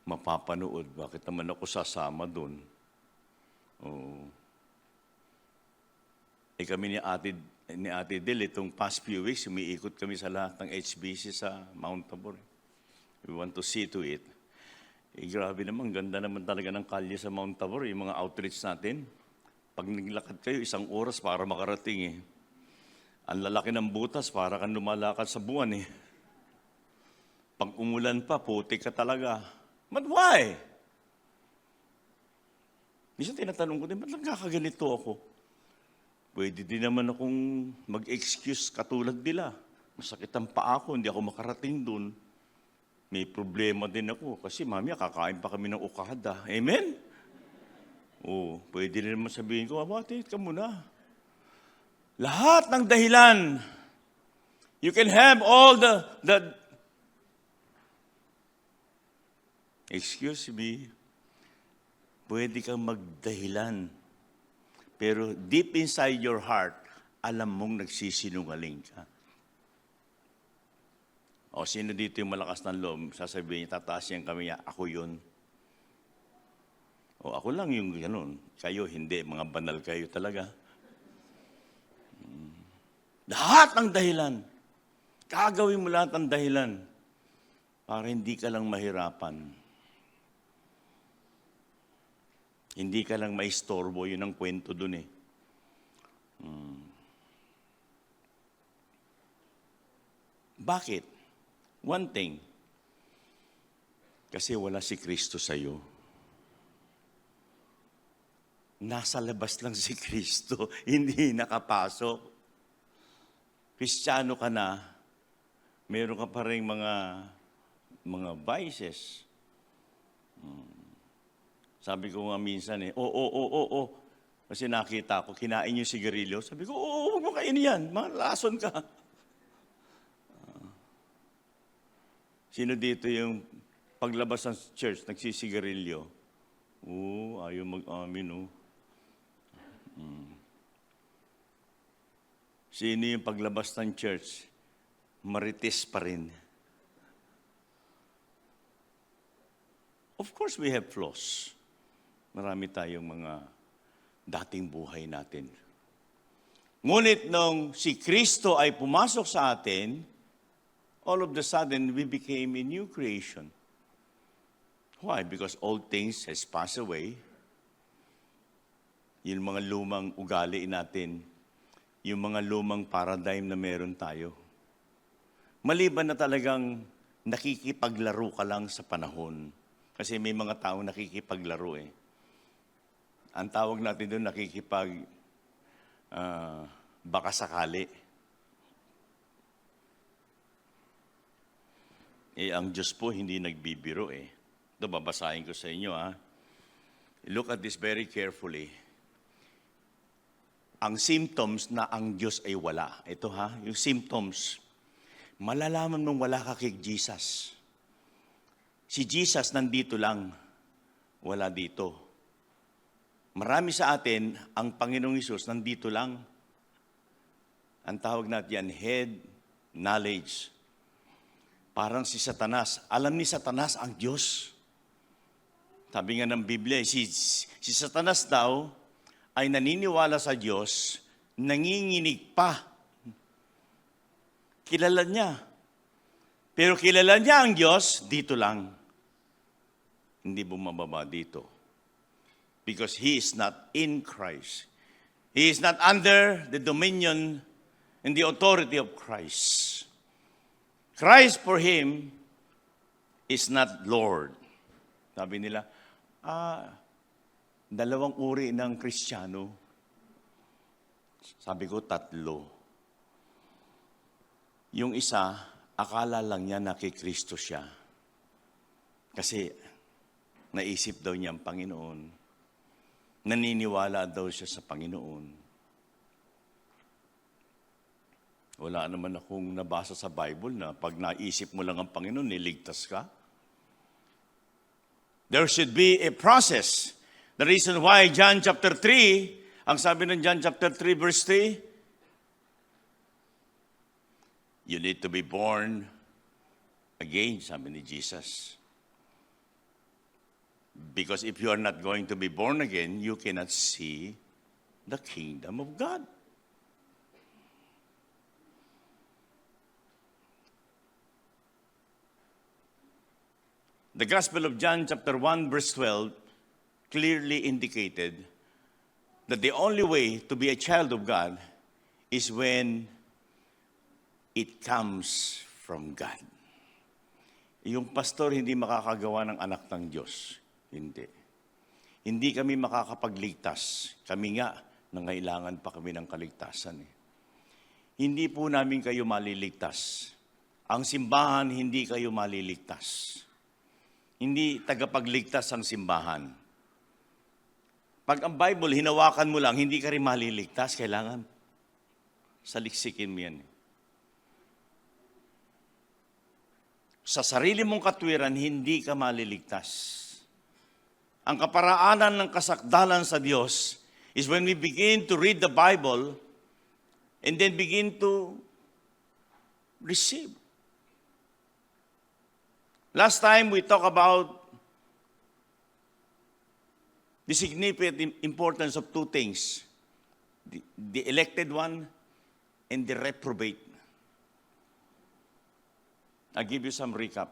Speaker 3: mapapanood. Bakit naman ako sasama doon? Kami ni Ate Del, itong past few weeks, umiikot kami sa lahat ng HBC sa Mount Tabor. We want to see to it. Grabe naman, ganda naman talaga ng kalye sa Mount Tabor, yung mga outreach natin. Pag naglakad kayo, 1 oras para makarating Ang lalaki ng butas, para kang lumalakad sa buwan Pag umulan pa, putik ka talaga. But why? Minsan tinatanong ko din, ba't nagkakaganito ako? Pwede din naman akong mag-excuse katulad nila. Masakit ang paa ko, hindi ako makarating doon. May problema din ako kasi mamaya kakain pa kami ng ukada. Amen? Pwede din naman sabihin ko, abati ka muna. Lahat ng dahilan. You can have all the excuse me, pwede kang magdahilan. Pero deep inside your heart, alam mong nagsisinungaling ka. Sino dito yung malakas ng loob? Sasabihin niya, tataas niyang kami niya, ako yun. Ako lang yung ganun. Kayo, hindi. Mga banal kayo talaga. Lahat ng dahilan. Gagawin mo lahat ng dahilan para hindi ka lang mahirapan. Hindi ka lang maistorbo, yun ang kwento dun Bakit? One thing, kasi wala si Kristo sa'yo. Nasa labas lang si Kristo, hindi nakapasok. Kristiyano ka na, meron ka pa rin mga vices. Sabi ko nga minsan kasi nakita ko, kinain yung sigarilyo. Sabi ko, huwag mo kainin yan. Malason ka. Sino dito yung paglabas ng church, nagsisigarilyo? Ayaw mag-amin, Sino yung paglabas ng church, marites pa rin? Of course, we have flaws. Marami tayong mga dating buhay natin. Ngunit nung si Kristo ay pumasok sa atin, all of the sudden, we became a new creation. Why? Because old things has passed away. Yung mga lumang ugali natin, yung mga lumang paradigm na meron tayo. Maliban na talagang nakikipaglaro ka lang sa panahon. Kasi may mga taong nakikipaglaro Ang tawag natin doon, baka sakali. Ang Diyos po hindi nagbibiro Ito, babasahin ko sa inyo Look at this very carefully. Ang symptoms na ang Diyos ay wala. Ito yung symptoms. Malalaman mong wala ka kay Jesus. Si Jesus nandito lang, wala dito. Marami sa atin, ang Panginoong Hesus nandito lang. Ang tawag natin yan, head knowledge. Parang si Satanas. Alam ni Satanas ang Diyos. Sabi nga ng Biblia, si Satanas daw ay naniniwala sa Diyos, nanginginig pa. Kilala niya. Pero kilala niya ang Diyos, dito lang. Hindi bumababa dito. Because he is not in Christ. He is not under the dominion and the authority of Christ. Christ for him is not Lord. Sabi nila, dalawang uri ng Kristiyano. Sabi ko, 3. Yung isa, akala lang niya na kay Kristo siya. Kasi naisip daw niya ang Panginoon. Naniniwala daw siya sa Panginoon. Wala naman akong nabasa sa Bible na pag naisip mo lang ang Panginoon, niligtas ka. There should be a process. The reason why John chapter 3, ang sabi ng John chapter 3 verse 3, you need to be born again, sabi ni Jesus. Because if you are not going to be born again, you cannot see the kingdom of God. The Gospel of John chapter 1 verse 12 clearly indicated that the only way to be a child of God is when it comes from God. Yung pastor hindi makakagawa ng anak ng Diyos. Hindi. Hindi kami makakapagligtas. Kami nga, nangailangan pa kami ng kaligtasan. Hindi po namin kayo maliligtas. Ang simbahan, hindi kayo maliligtas. Hindi tagapagligtas ang simbahan. Pag ang Bible, hinawakan mo lang, hindi ka rin maliligtas. Kailangan saliksikin mo yan. Sa sarili mong katwiran, hindi ka maliligtas. Ang kaparaanan ng kasakdalan sa Diyos is when we begin to read the Bible and then begin to receive. Last time we talked about the significant importance of two things. The elected one and the reprobate. I'll give you some recap.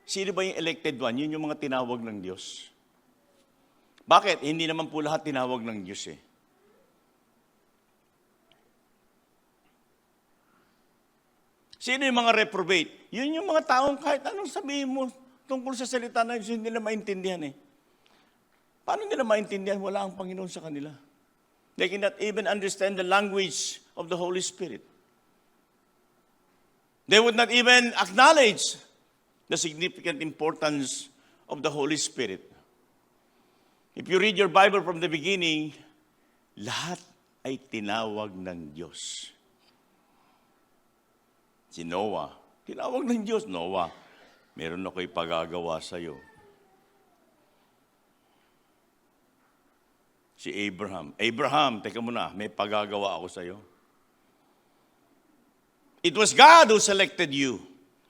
Speaker 3: Sino ba yung elected one? Yun yung mga tinawag ng Diyos. Bakit? Hindi naman po lahat tinawag ng Diyos eh. Sino yung mga reprobate? Yun yung mga taong kahit anong sabihin mo tungkol sa salita ng Diyos, hindi nila maintindihan eh. Paano nila maintindihan? Wala ang Panginoon sa kanila. They cannot even understand the language of the Holy Spirit. They would not even acknowledge the significant importance of the Holy Spirit. If you read your Bible from the beginning, lahat ay tinawag ng Diyos. Si Noah, tinawag ng Diyos, Noah, meron ako ipagagawa sa iyo. Si Abraham, Abraham, teka muna, may pagagawa ako sa iyo. It was God who selected you.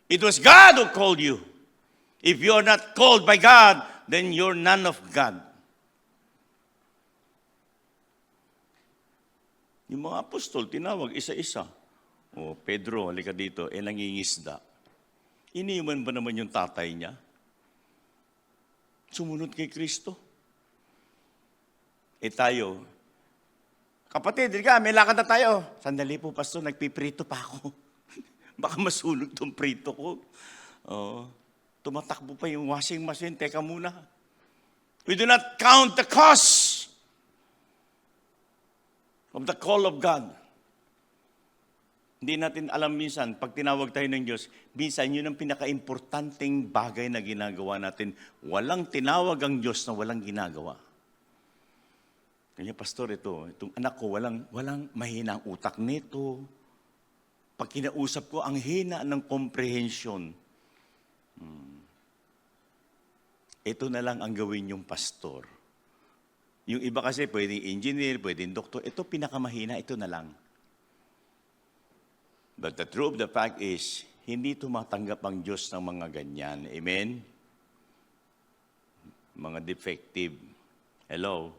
Speaker 3: It was God who called you. If you are not called by God, then you're none of God. Yung mga apostol, tinawag isa-isa. O, Pedro, halika dito, nangingisda. Iniwan ba naman yung tatay niya? Sumunod kay Kristo. Tayo, kapatid, halika, may lakad na tayo. Sandali po, pastor, nagpiprito pa ako. Baka masunog tong prito ko. Tumatakbo pa yung washing machine. Teka muna. We do not count the cost of the call of God. Hindi natin alam minsan, pag tinawag tayo ng Diyos, minsan yun ang pinaka-importanting bagay na ginagawa natin. Walang tinawag ang Diyos na walang ginagawa. Kanya, pastor, itong anak ko, walang mahinang utak nito. Pag kinausap ko, ang hina ng comprehension. Ito na lang ang gawin yung pastor. Yung iba kasi, pwedeng engineer, pwedeng doktor. Ito pinakamahina, ito na lang. But the truth of the fact is, hindi tumatanggap ang Diyos ng mga ganyan. Amen? Mga defective. Hello?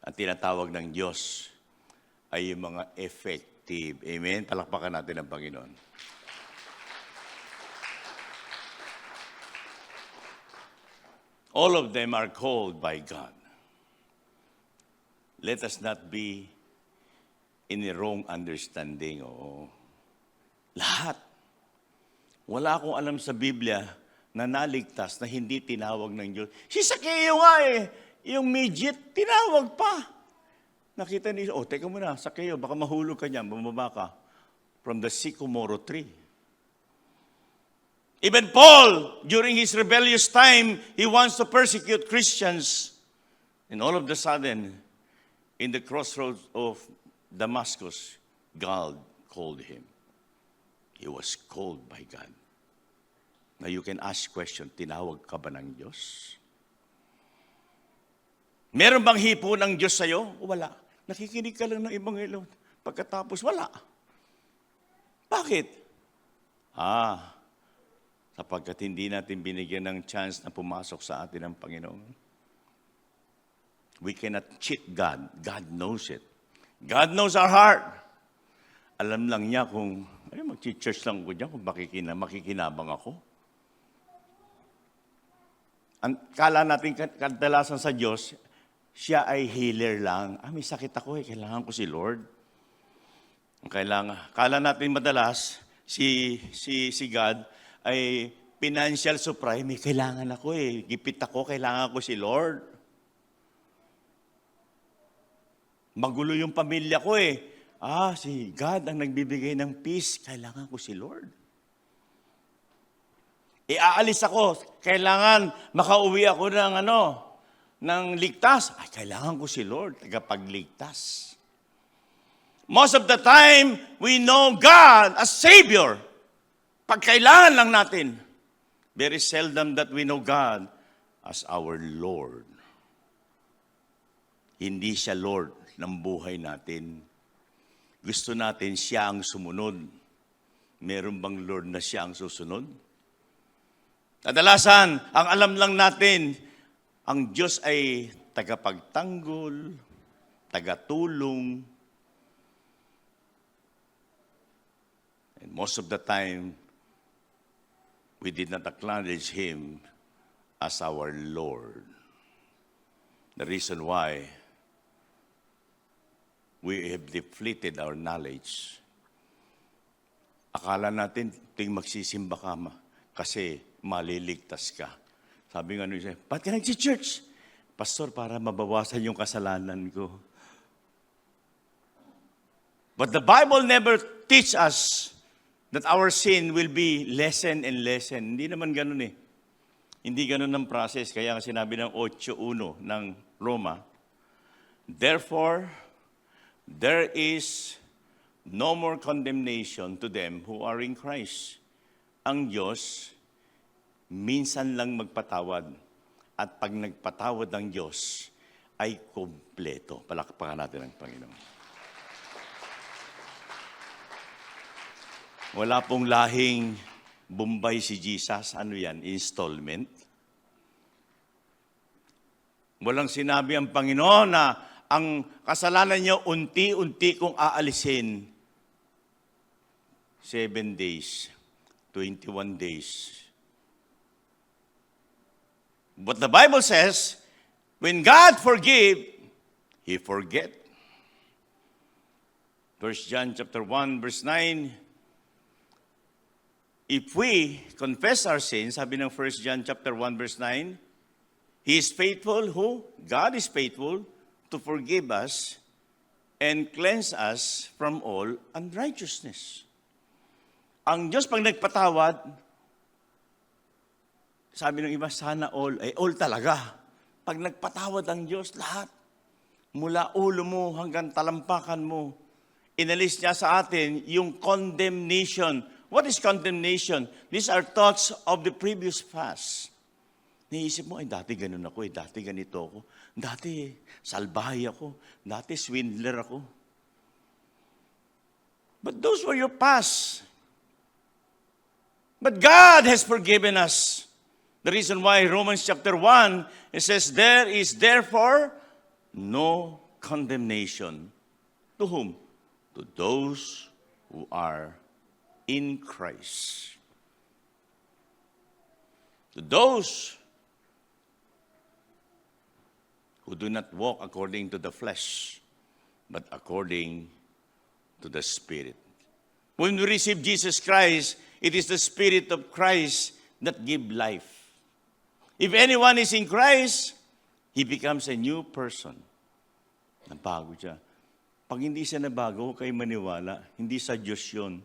Speaker 3: Ang tinatawag ng Diyos ay yung mga effective. Amen? Palakpakan natin ang Panginoon. All of them are called by God. Let us not be in a wrong understanding. Lahat. Wala akong alam sa Biblia na naligtas na hindi tinawag ng Diyos. Si Sakeo nga yung midget, tinawag pa. Nakita niya, teka muna, Sakeo, baka mahulog ka niyan, bumaba ka from the sycamore tree. Even Paul, during his rebellious time, he wants to persecute Christians. And all of a sudden, in the crossroads of Damascus, God called him. He was called by God. Now you can ask question, tinawag ka ba ng Diyos? Meron bang hipo ng Diyos sa'yo? Wala. Nakikinig ka lang ng Ebanghelyo. Pagkatapos, wala. Bakit? Sapagkat hindi natin binigyan ng chance na pumasok sa atin ang Panginoon. We cannot cheat God. God knows it. God knows our heart. Alam lang niya kung, mag-church lang ko dyan kung makikinabang ako. Ang kala natin kadalasan sa Diyos, siya ay healer lang. May sakit ako kailangan ko si Lord. Kala natin madalas, si God ay financial supply, may kailangan ako gipit ako, kailangan ko si Lord. Magulo yung pamilya ko si God ang nagbibigay ng peace, kailangan ko si Lord. Aalis ako, kailangan makauwi ako ng ligtas. Kailangan ko si Lord, tagapagligtas. Most of the time, we know God as Savior. Pag kailangan lang natin. Very seldom that we know God as our Lord. Hindi siya Lord ng buhay natin. Gusto natin siya ang sumunod. Meron bang Lord na siya ang susunod? Kadalasan, ang alam lang natin, ang Diyos ay tagapagtanggol, tagatulong. And most of the time, we did not acknowledge Him as our Lord. The reason why we have depleted our knowledge. Akala natin, magsisimba ka kasi maliligtas ka. Sabi nga niya, ba't ka nag-church? Pastor, para mabawasan yung kasalanan ko. But the Bible never teach us that our sin will be lessen and lessen. Hindi naman ganun Hindi ganun ang process. Kaya nga sinabi ng 8:1 ng Roma, therefore, there is no more condemnation to them who are in Christ. Ang Diyos, minsan lang magpatawad. At pag nagpatawad ng Diyos, ay kompleto. Palakpakan natin ang Panginoon. Wala pong lahing Bombay si Jesus. Ano yan? Installment. Walang sinabi ang Panginoon na ang kasalanan niyo unti-unti kong aalisin. 7 days, 21 days. But the Bible says, when God forgive, He forget. 1 John chapter 1, verse 9, if we confess our sins, sabi ng 1 John chapter 1 verse 9, He is faithful, who? God is faithful to forgive us and cleanse us from all unrighteousness. Ang Diyos pag nagpatawad, sabi ng iba, sana all, all talaga. Pag nagpatawad ang Diyos, lahat, mula ulo mo hanggang talampakan mo, inalis niya sa atin yung condemnation. What is condemnation? These are thoughts of the previous past. Niisip mo, dati ganun ako, dati ganito ako, dati salbahay ako, dati swindler ako. But those were your past. But God has forgiven us. The reason why Romans chapter 1, it says, there is therefore no condemnation. To whom? To those who are in Christ. To those who do not walk according to the flesh, but according to the Spirit. When we receive Jesus Christ, it is the Spirit of Christ that gives life. If anyone is in Christ, he becomes a new person. Nabago siya. Pag hindi siya nabago, huwag kayo maniwala. Hindi sa Diyos yun.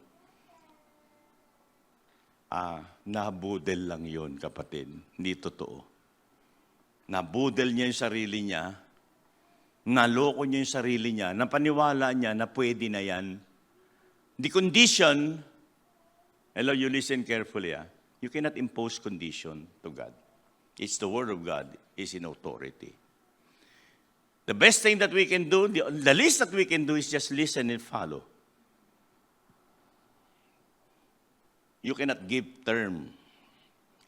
Speaker 3: nabudel lang yon, kapatid. Hindi totoo. Nabudel niya yung sarili niya, naloko niya yung sarili niya, napaniwala niya na pwede na yan. The condition, hello, you listen carefully. You cannot impose condition to God. It's the Word of God is in authority. The best thing that we can do, the least that we can do is just listen and follow. You cannot give term.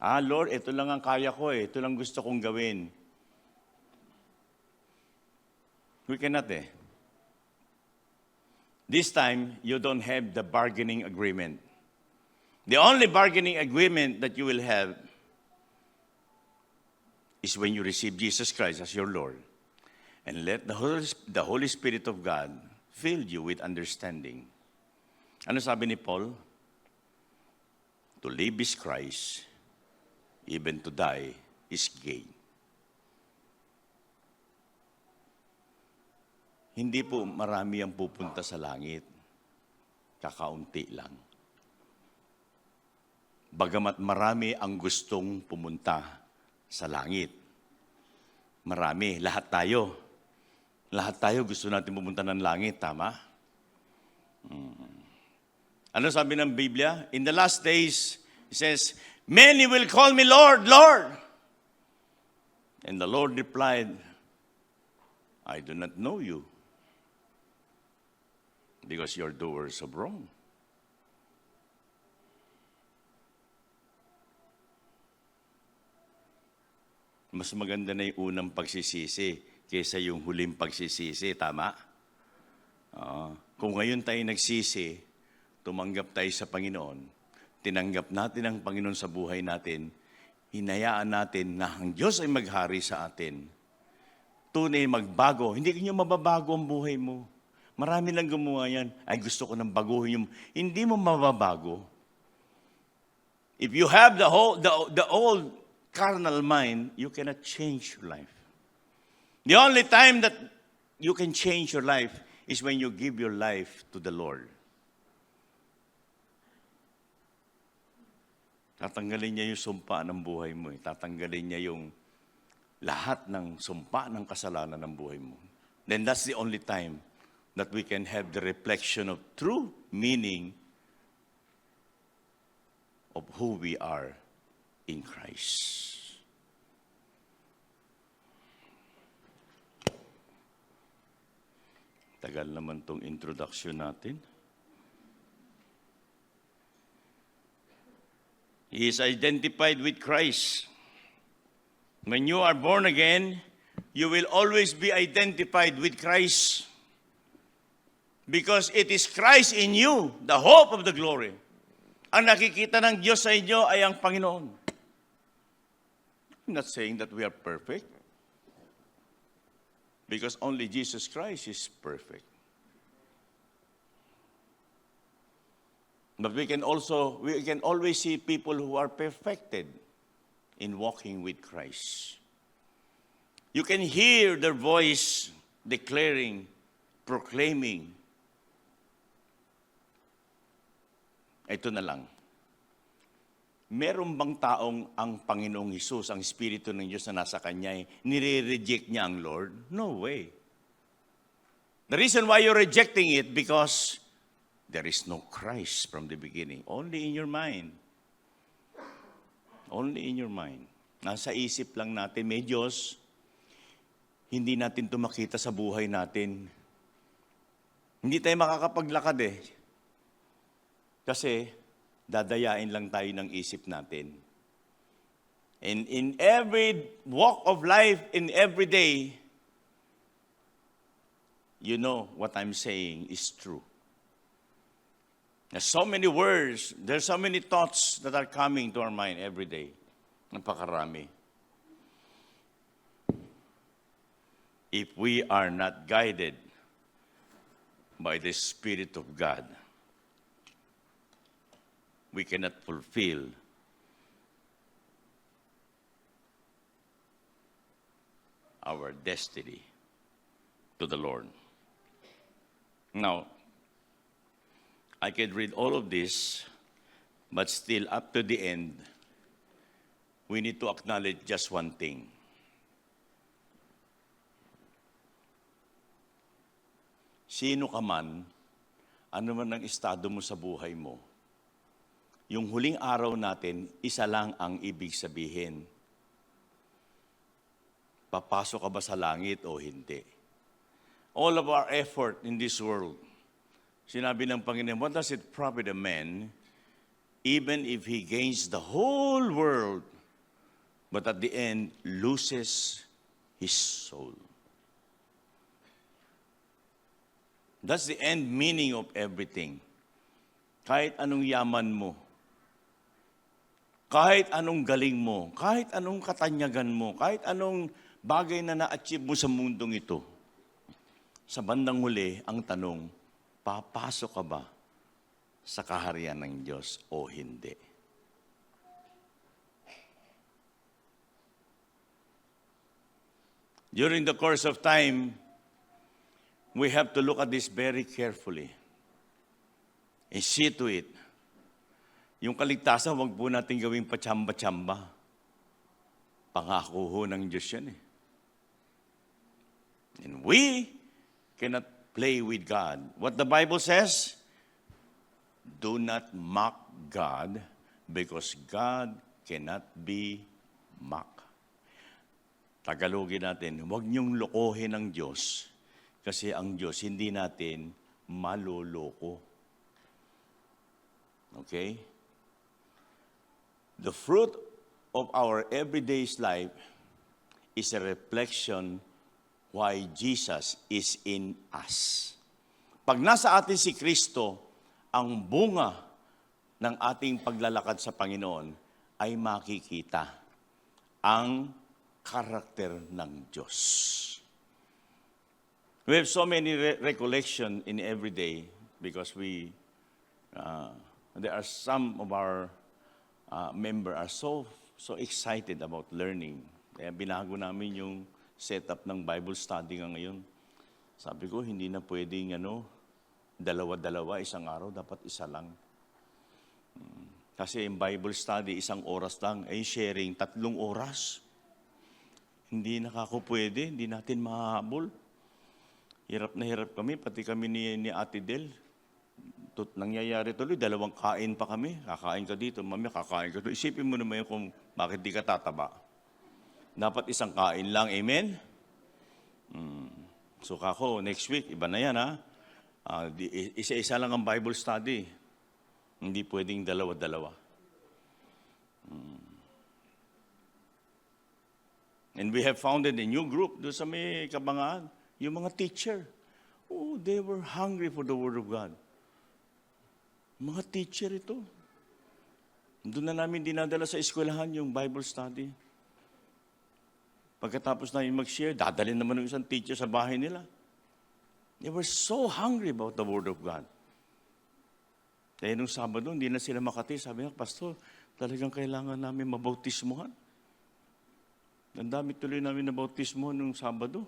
Speaker 3: Lord, ito lang ang kaya ko ito lang gusto kong gawin. We cannot This time, you don't have the bargaining agreement. The only bargaining agreement that you will have is when you receive Jesus Christ as your Lord. And let the Holy Spirit of God fill you with understanding. Ano sabi ni Paul? To live is Christ, even to die is gain. Hindi po marami ang pupunta sa langit. Kakaunti lang. Bagamat marami ang gustong pumunta sa langit. Marami, lahat tayo. Lahat tayo gusto natin pumunta ng langit, tama? Ano sabi ng Biblia? In the last days, it says, many will call me Lord, Lord. And the Lord replied, I do not know you, because you're doers of wrong. Mas maganda na yung unang pagsisisi kaysa yung huling pagsisisi, tama? Kung ngayon tayo nagsisi, tumanggap tayo sa Panginoon, tinanggap natin ang Panginoon sa buhay natin, hinayaan natin na ang Diyos ay maghari sa atin. Tunay magbago. Hindi niyo mababago ang buhay mo. Marami lang gumawa yan. Ay, gusto ko nang baguhin yung... Hindi mo mababago. If you have the old carnal mind, you cannot change your life. The only time that you can change your life is when you give your life to the Lord. Tatanggalin niya yung sumpa ng buhay mo. Tatanggalin niya yung lahat ng sumpa ng kasalanan ng buhay mo. Then that's the only time that we can have the reflection of true meaning of who we are in Christ. Tagal naman tong introduction natin. He is identified with Christ. When you are born again, you will always be identified with Christ. Because it is Christ in you, the hope of the glory. Ang nakikita ng Diyos sa inyo ay ang Panginoon. I'm not saying that we are perfect. Because only Jesus Christ is perfect. But we can always see people who are perfected in walking with Christ. You can hear their voice declaring, proclaiming. Ito na lang. Meron bang taong ang Panginoong Hesus, ang Espiritu ng Diyos na nasa Kanya, nire-reject niya ang Lord? No way. The reason why you're rejecting it, because there is no Christ from the beginning. Only in your mind. Only in your mind. Nasa isip lang natin, may Diyos, hindi natin ito makita sa buhay natin. Hindi tayo makakapaglakad Kasi, dadayain lang tayo ng isip natin. And in every walk of life, in every day, you know what I'm saying is true. There's so many words, there's so many thoughts that are coming to our mind every day. Napakarami. If we are not guided by the Spirit of God, we cannot fulfill our destiny to the Lord. Now, I can read all of this, But still, up to the end, we need to acknowledge just one thing. Sino ka man, ano man ang estado mo sa buhay mo, yung huling araw natin, isa lang ang ibig sabihin. Papasok ka ba sa langit o hindi? All of our effort in this world, sinabi ng Panginoon, what does it profit a man even if he gains the whole world, but at the end loses his soul? That's the end meaning of everything. Kahit anong yaman mo, kahit anong galing mo, kahit anong katanyagan mo, kahit anong bagay na na-achieve mo sa mundong ito, sa bandang huli, ang tanong, papasok ka ba sa kaharian ng Diyos o hindi? During the course of time, we have to look at this very carefully and see to it. Yung kaligtasan, huwag po natin gawing patsamba-tsamba. Pangako ho ng Diyos yan eh. And we cannot play with God. What the Bible says, do not mock God because God cannot be mocked. Tagalogin natin, huwag niyong lokohin ang Diyos kasi ang Diyos hindi natin maloloko. Okay? The fruit of our everyday's life is a reflection why Jesus is in us. Pag nasa atin si Kristo, ang bunga ng ating paglalakad sa Panginoon ay makikita ang karakter ng Diyos. We have so many recollection in every day because there are some of our member are so excited about learning. Kaya binago namin yung setup ng Bible study ngayon. Sabi ko, hindi na pwedeng dalawa-dalawa, isang araw, dapat isa lang. Kasi yung Bible study, 1 oras lang. Sharing, 3 oras. Hindi nakakupwede, hindi natin mahabol. Hirap na hirap kami, pati kami ni Ate Del. Nangyayari tuloy, 2 kain pa kami. Kakain ka dito, mami, kakain ka dito. Isipin mo naman kung bakit di ka tataba. Dapat 1 kain lang, amen? So kako, next week, iba na yan ha. Isa-isa lang ang Bible study. Hindi pwedeng dalawa-dalawa. And we have founded a new group doon sa may Kabangaan. Yung mga teacher, they were hungry for the Word of God. Mga teacher ito. Doon na namin dinadala sa eskwelahan yung Bible study. Pagkatapos na yung mag-share, dadalhin naman ng isang teacher sa bahay nila. They were so hungry about the Word of God. Kaya nung Sabado, hindi na sila makati. Sabi niya, Pastor, talagang kailangan namin mabautismuhan. Ang dami tuloy namin na bautismo nung Sabado.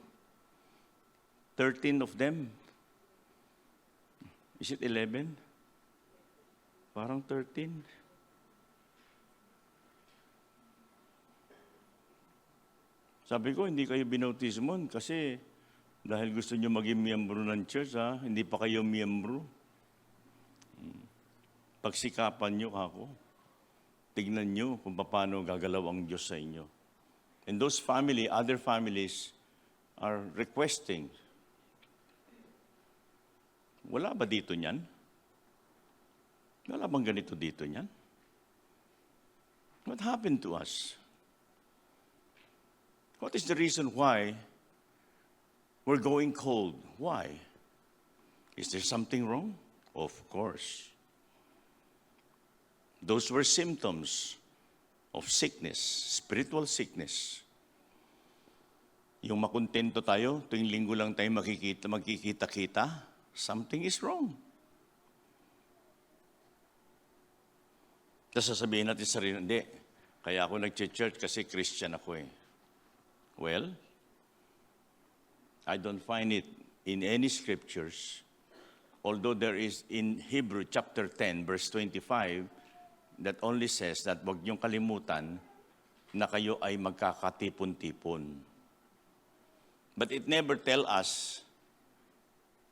Speaker 3: 13 of them. Is it 11? Parang 13. Sabi ko, hindi kayo binautismon kasi dahil gusto nyo maging miyembro ng church, hindi pa kayo miyembro. Pagsikapan nyo ako. Tignan nyo kung paano gagalaw ang Diyos sa inyo. And those other families are requesting, wala ba dito niyan? Wala bang ganito dito niyan? What happened to us? What is the reason why we're going cold? Why? Is there something wrong? Of course. Those were symptoms of sickness, spiritual sickness. Yung makontento tayo, tuwing linggo lang tayo magkikita-kita, something is wrong. Tapos sasabihin natin sa sarili, hindi, kaya ako nag-church kasi Christian ako eh. Well, I don't find it in any scriptures, although there is in Hebrew chapter 10, verse 25, that only says that wag niyong kalimutan na kayo ay magkakatipon-tipon. But it never tell us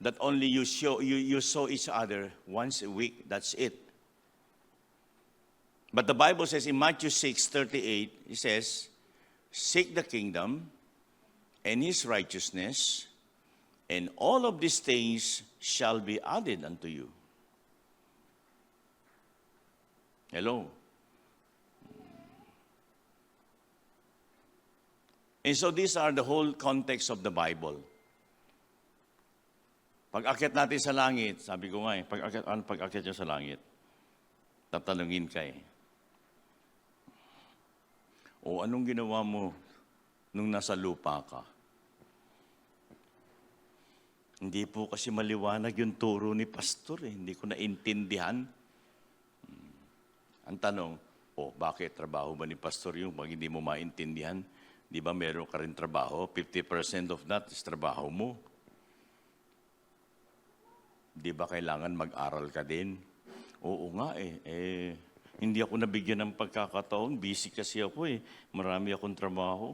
Speaker 3: that only you saw each other once a week. That's it. But the Bible says in Matthew 6:38, it says, seek the kingdom and his righteousness, and all of these things shall be added unto you. Hello? And so these are the whole context of the Bible. Pag-akyat natin sa langit, sabi ko nga pag-akyat nyo sa langit, tatanungin ka o anong ginawa mo nung nasa lupa ka? Hindi po kasi maliwanag yung turo ni pastor hindi ko naintindihan. Ang tanong, bakit trabaho ba ni pastor yung pag hindi mo maintindihan? Di ba meron ka rin trabaho? 50% of that is trabaho mo. Di ba kailangan mag-aral ka din? Oo nga hindi ako nabigyan ng pagkakataon. Busy kasi ako Marami akong trabaho.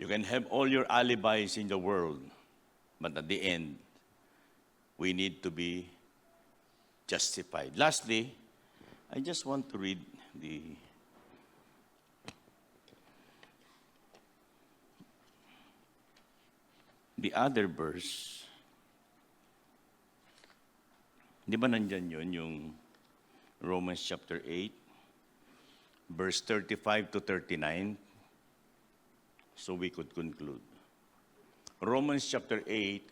Speaker 3: You can have all your alibis in the world, but at the end, we need to be justified. Lastly, I just want to read the other verse. Di ba nandyan yun, yung Romans chapter 8, verse 35 to 39, so we could conclude. Romans chapter 8,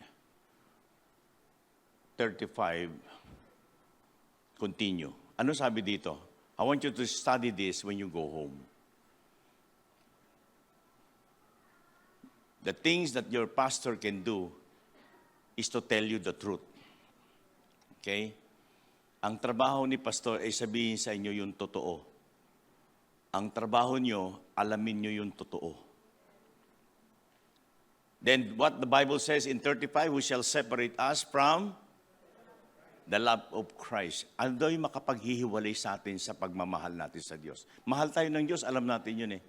Speaker 3: 35, continue. Ano sabi dito? I want you to study this when you go home. The things that your pastor can do is to tell you the truth. Okay? Ang trabaho ni pastor ay sabihin sa inyo yung totoo. Ang trabaho nyo, alamin nyo yung totoo. Then what the Bible says in 35, who shall separate us from the love of Christ? Ano daw yung makapaghihiwalay sa atin sa pagmamahal natin sa Diyos? Mahal tayo ng Diyos, alam natin yun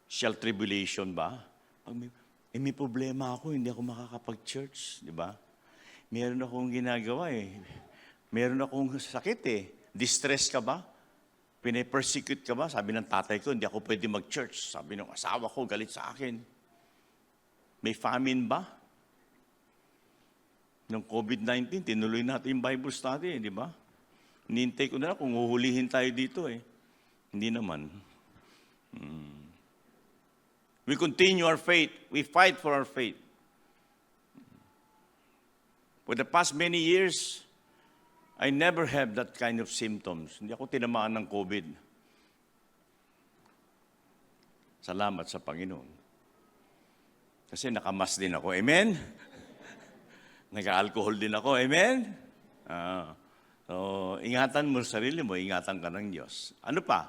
Speaker 3: Shall tribulation ba? Pag may problema ako, hindi ako makakapag-church, di ba? Meron akong ginagawa Meron akong sakit Distress ka ba? Pine-persecute ka ba? Sabi ng tatay ko, hindi ako pwede mag-church. Sabi ng asawa ko, galit sa akin. May famine ba? Nung COVID-19, tinuloy natin yung Bible study, di ba? Nintay ko na lang kung uhulihin tayo dito Hindi naman. We continue our faith. We fight for our faith. For the past many years, I never have that kind of symptoms. Hindi ako tinamaan ng COVID. Salamat sa Panginoon. Kasi nakamas din ako. Amen? Nag-alcohol din ako. Amen? So, ingatan mo sarili mo, ingatan ka ng Diyos. Ano pa?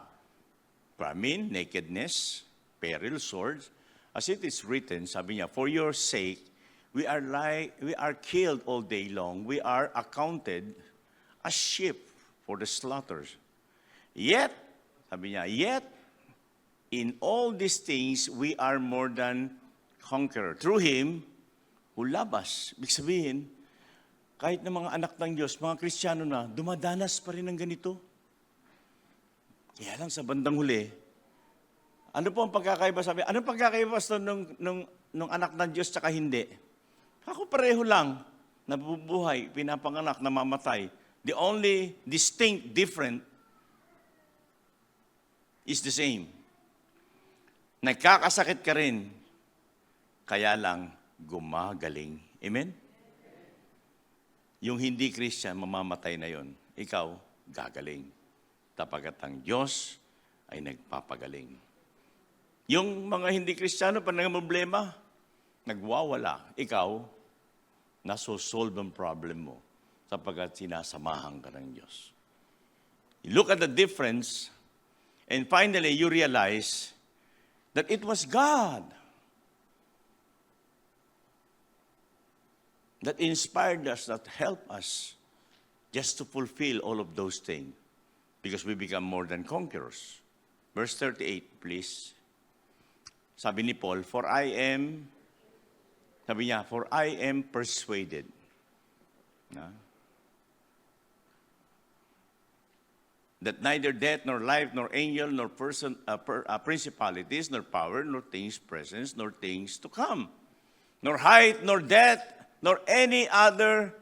Speaker 3: Famine, nakedness, peril, swords. As it is written, sabi niya, for your sake, we are killed all day long. We are accounted as sheep for the slaughters. Yet, sabi niya, yet, in all these things, we are more than conqueror. Through Him, who love us. Ibig sabihin, kahit na mga anak ng Diyos, mga Kristiyano na, dumadanas pa rin ng ganito. Kaya lang sa bandang huli, ano po ang pagkakaiba? Sabi, anong pagkakaiba nung anak ng Diyos tsaka hindi? Ako pareho lang, nabubuhay, pinapanganak, namamatay. The only distinct different is the same. Nagkakasakit ka rin, kaya lang gumagaling. Amen? Yung hindi Christian, mamamatay na yon. Ikaw, gagaling. Tapagat ang Diyos ay nagpapagaling. Yung mga hindi Kristiyano, pag problema, nagwawala. Ikaw, nasosolve ang problem mo sapagkat sinasamahan ka ng Diyos. You look at the difference, and finally, you realize that it was God that inspired us, that helped us just to fulfill all of those things because we become more than conquerors. Verse 38, please. Sabi ni Paul, for I am persuaded. That neither death, nor life, nor angel, nor principalities, nor power, nor things present, nor things to come, nor height, nor depth, nor any other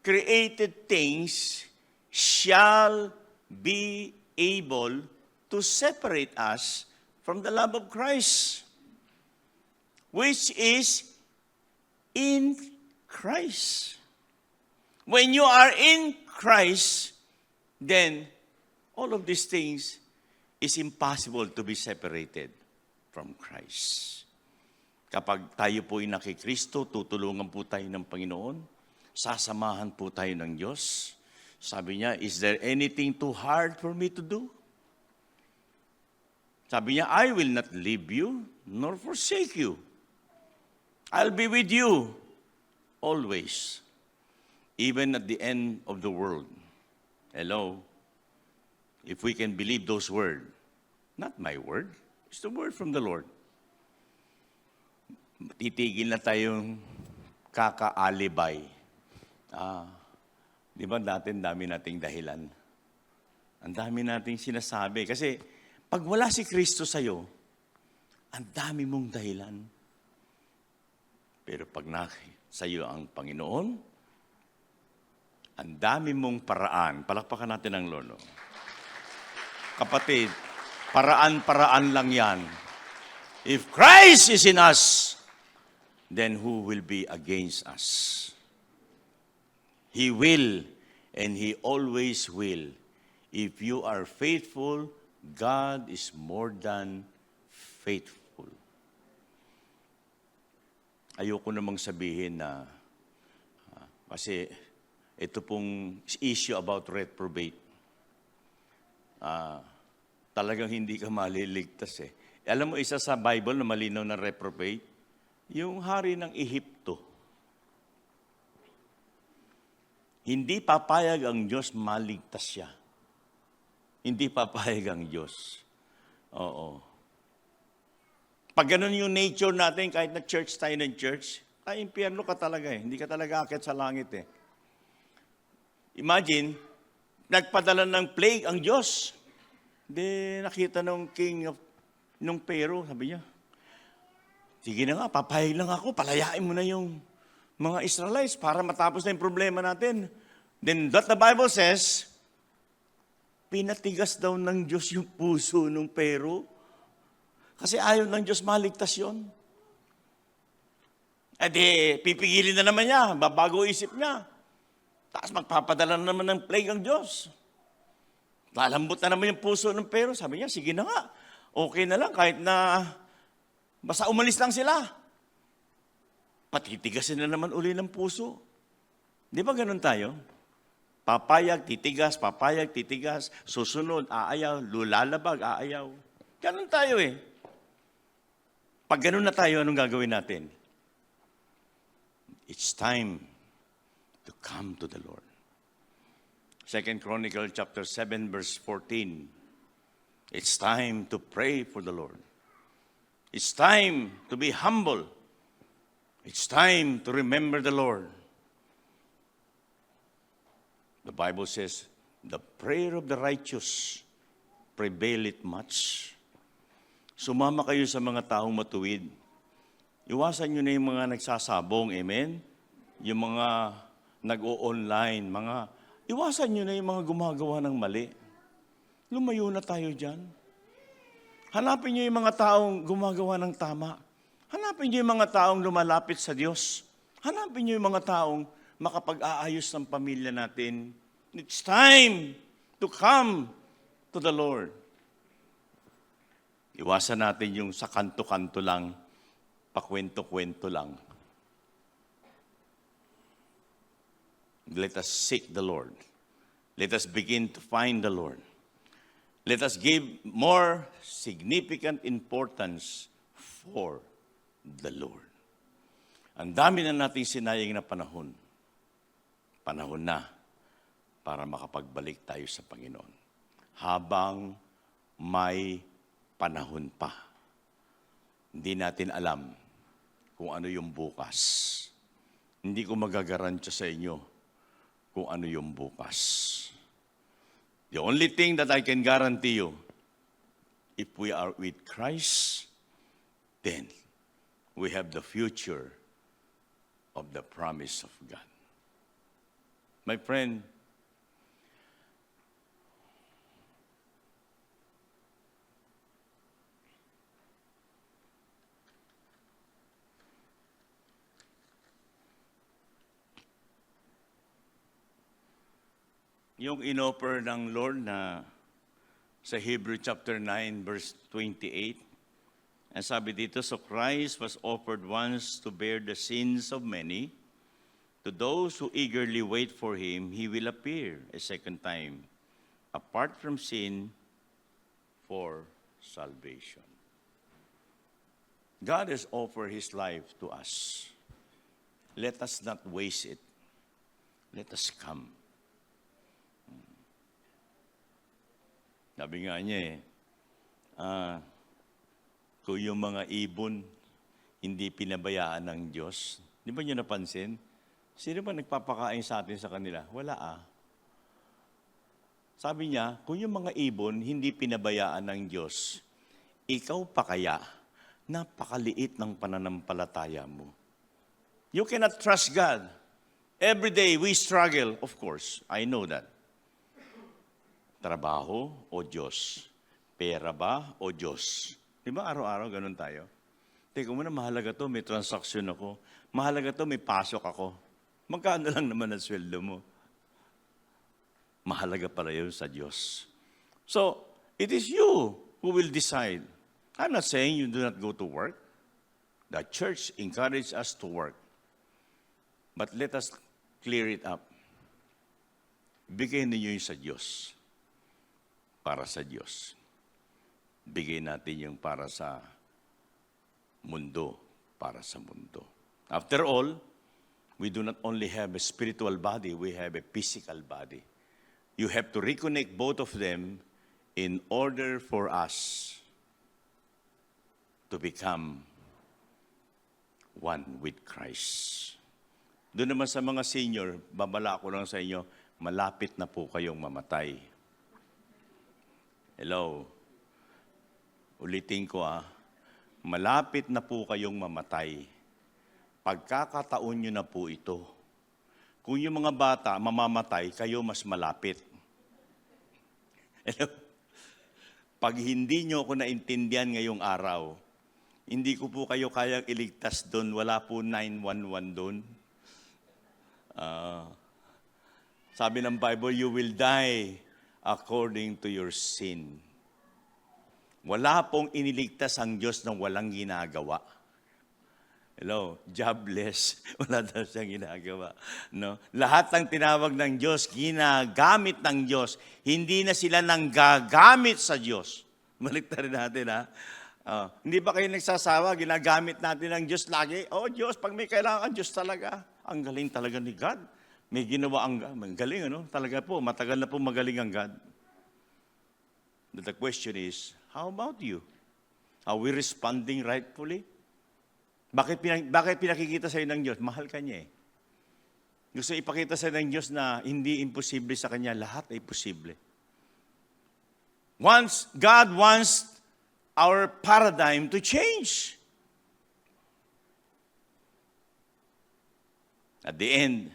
Speaker 3: created things shall be able to separate us from the love of Christ, which is in Christ. When you are in Christ, then all of these things is impossible to be separated from Christ. Kapag tayo po ay nakikristo, tutulungan po tayo ng Panginoon, sasamahan po tayo ng Diyos. Sabi niya, is there anything too hard for me to do? Sabi niya, I will not leave you nor forsake you. I'll be with you always, even at the end of the world. Hello? If we can believe those words, not my word, it's the word from the Lord. Titigil na tayong kaka-alibay. Di ba dami nating dahilan? Ang dami nating sinasabi. Kasi pag wala si Kristo sa'yo, ang dami mong dahilan. Pero pag sa'yo ang Panginoon, ang dami mong paraan. Palakpakan natin ang Lord. No? Kapatid, paraan-paraan lang yan. If Christ is in us, then who will be against us? He will, and He always will. If you are faithful, God is more than faithful. Ayoko namang sabihin na, kasi ito pong issue about reprobate, talagang hindi ka maliligtas eh. Alam mo, isa sa Bible na malinaw na reprobate, yung hari ng Ehipto. Hindi papayag ang Diyos maligtas siya. Hindi papayag ang Diyos. Oo. Pag ganun yung nature natin, kahit na church tayo ng church, ay impyerno ka talaga eh. Hindi ka talaga akit sa langit eh. Imagine, nagpadala ng plague ang Diyos. Di nakita nung king of nung Pero, sabi niya, sige na nga, papayag lang ako, palayain mo na yung mga Israelites para matapos na yung problema natin. Then that the Bible says, pinatigas daw ng Diyos yung puso ng Pero. Kasi ayaw ng Diyos maligtas yun. Eh di, pipigilin na naman niya, babago isip niya. Tapos magpapadala na naman ng plague ang Diyos. Lalambot na naman yung puso ng Pero. Sabi niya, sige na nga. Okay na lang kahit na basta umalis lang sila. Patitigasin na naman uli ng puso. Di ba ganun tayo? Papayag, titigas, susunod, aayaw, lulalabag, aayaw. Ganun tayo eh. Pag ganun na tayo, anong gagawin natin? It's time to come to the Lord. 2 Chronicles chapter 7, verse 14. It's time to pray for the Lord. It's time to be humble. It's time to remember the Lord. The Bible says, the prayer of the righteous prevaileth much. Sumama kayo sa mga taong matuwid. Iwasan nyo na yung mga nagsasabong, amen? Yung mga nag-o-online, iwasan nyo na yung mga gumagawa ng mali. Lumayo na tayo dyan. Hanapin nyo yung mga taong gumagawa ng tama. Hanapin nyo yung mga taong lumalapit sa Diyos. Hanapin nyo yung mga taong makapag-aayos ng pamilya natin. It's time to come to the Lord. Iwasan natin yung sa kanto-kanto lang, pakwento-kwento lang. Let us seek the Lord. Let us begin to find the Lord. Let us give more significant importance for the Lord. Ang dami na nating sinayang na panahon. panahon na para makapagbalik tayo sa Panginoon. Habang may panahon pa. Hindi natin alam kung ano yung bukas. Hindi ko magagarantya sa inyo kung ano yung bukas. The only thing that I can guarantee you, if we are with Christ, then we have the future of the promise of God. My friend, yung inoffer ng Lord na sa Hebrew chapter 9 verse 28, ang sabi dito, so Christ was offered once to bear the sins of many. To those who eagerly wait for Him, He will appear a second time, apart from sin, for salvation. God has offered His life to us. Let us not waste it. Let us come. Sabi nga niya kung yung mga ibon hindi pinabayaan ng Diyos, di ba niyo napansin? Sino ba nagpapakain sa atin sa kanila? Wala Sabi niya, kung yung mga ibon hindi pinabayaan ng Diyos, ikaw pa kaya, napakaliit ng pananampalataya mo. You cannot trust God. Every day we struggle, of course, I know that. Trabaho o Diyos? Pera ba o Diyos? Di ba araw-araw ganun tayo? Teka muna, mahalaga to, may transaksyon ako. Mahalaga to, may pasok ako. Magkano lang naman ang sweldo mo? Mahalaga pala yun sa Diyos. So, it is you who will decide. I'm not saying you do not go to work. The church encourages us to work. But let us clear it up. Bigay ninyo yun sa Diyos. Para sa Diyos. Bigay natin yung para sa mundo, para sa mundo. After all, we do not only have a spiritual body, we have a physical body. You have to reconnect both of them in order for us to become one with Christ. Doon naman sa mga senior, babala ko lang sa inyo, malapit na po kayong mamatay. Hello. Ulitin ko malapit na po kayong mamatay. Pagkakataon nyo na po ito. Kung yung mga bata mamamatay, kayo mas malapit. Hello. Pag hindi nyo ako naintindihan ngayong araw, hindi ko po kayo kayang iligtas doon. Wala po 911 doon. Sabi ng Bible, you will die according to your sin. Wala pong iniligtas ang Diyos na walang ginagawa. Hello, jobless. Wala daw siyang ginagawa. No? Lahat ng tinawag ng Diyos, ginagamit ng Diyos. Hindi na sila nanggagamit sa Diyos. Baliktarin natin hindi ba kayo nagsasawa, ginagamit natin ng Diyos lagi? Oh Diyos, pag may kailangan, Diyos talaga. Ang galing talaga ni God. May ginawa ang galing, Talaga po, matagal na po magaling ang God. But the question is, how about you? Are we responding rightfully? Bakit pinakikita sa'yo ng Diyos? Mahal ka niya Gusto ipakita sa'yo ng Diyos na hindi imposible sa Kanya, lahat ay posible. God wants our paradigm to change. At the end,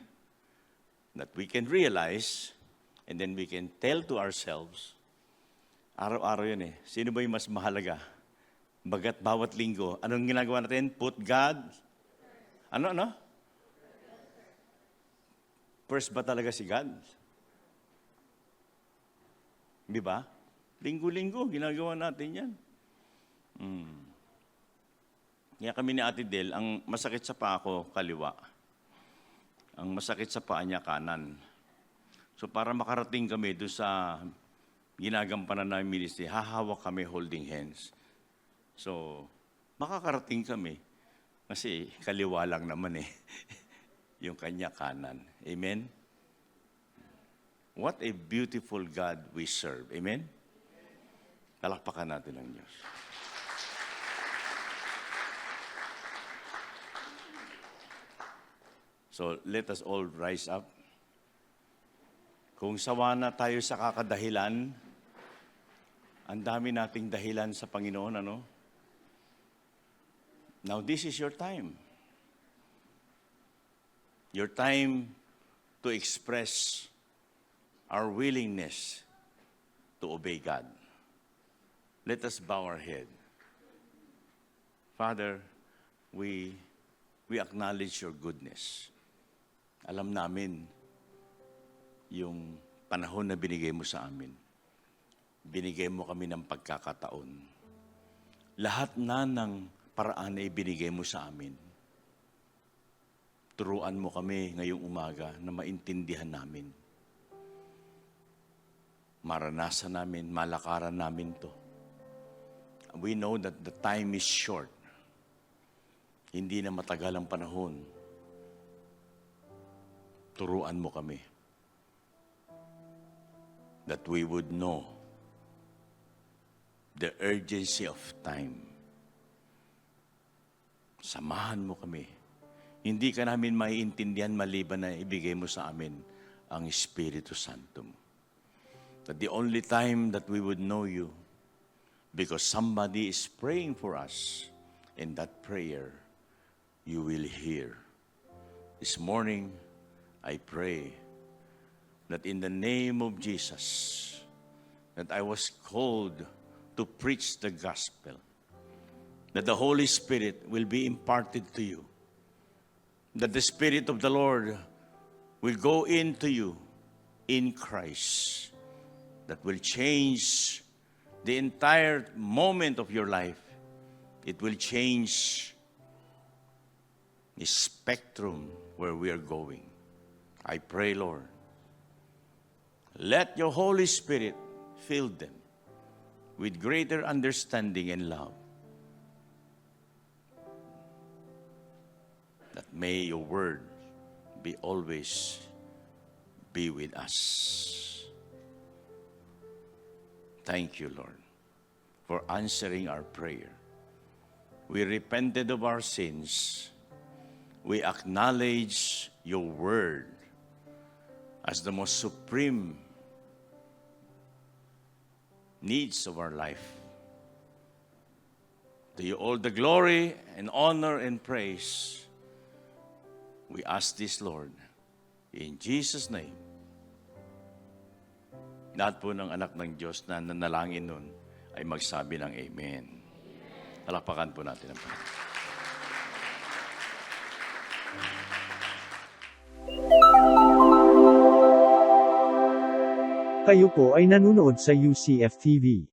Speaker 3: that we can realize, and then we can tell to ourselves, araw-araw yun sino ba yung mas mahalaga? Bagat bawat linggo, anong ginagawa natin? Put God, First ba talaga si God? Di ba? Linggo-linggo, ginagawa natin yan. Kaya kami ni Ate Del, ang masakit sa paa ko, kaliwa. Ang masakit sa paa niya, kanan. So para makarating kami doon sa ginagampanan namin ministry, hahawak kami holding hands. So, makakarating kami. Kasi kaliwa lang naman yung kanya kanan. Amen? What a beautiful God we serve. Amen? Palakpakan natin ang Diyos. So, let us all rise up. Kung sawa na tayo sa kakadahilan, ang dami nating dahilan sa Panginoon, ano? Now, this is your time. Your time to express our willingness to obey God. Let us bow our head. Father, we acknowledge your goodness. Alam namin yung panahon na binigay mo sa amin. Binigay mo kami ng pagkakataon. Lahat na ng paraan ay binigay mo sa amin. Turuan mo kami ngayong umaga na maintindihan namin. Maranasan namin, malakaran namin to. We know that the time is short. Hindi na matagal ang panahon. Turuan mo kami that we would know the urgency of time. Samahan mo kami. Hindi ka namin maiintindihan maliban na ibigay mo sa amin ang Espiritu Santo mo. That the only time that we would know you, because somebody is praying for us, and that prayer you will hear. This morning, I pray that in the name of Jesus, that I was called to preach the gospel, that the Holy Spirit will be imparted to you, that the Spirit of the Lord will go into you in Christ, that will change the entire moment of your life. It will change the spectrum where we are going. I pray, Lord, let your Holy Spirit fill them with greater understanding and love. That may your word be always be with us. Thank you, Lord, for answering our prayer. We repented of our sins. We acknowledge your word as the most supreme needs of our life. To you all the glory and honor and praise. We ask this, Lord, in Jesus' name. Lahat po ng anak ng Diyos na nanalangin nun ay magsabi ng Amen. Palakpakan po natin ang Panginoon.
Speaker 1: Kayo po ay nanonood sa UCF TV.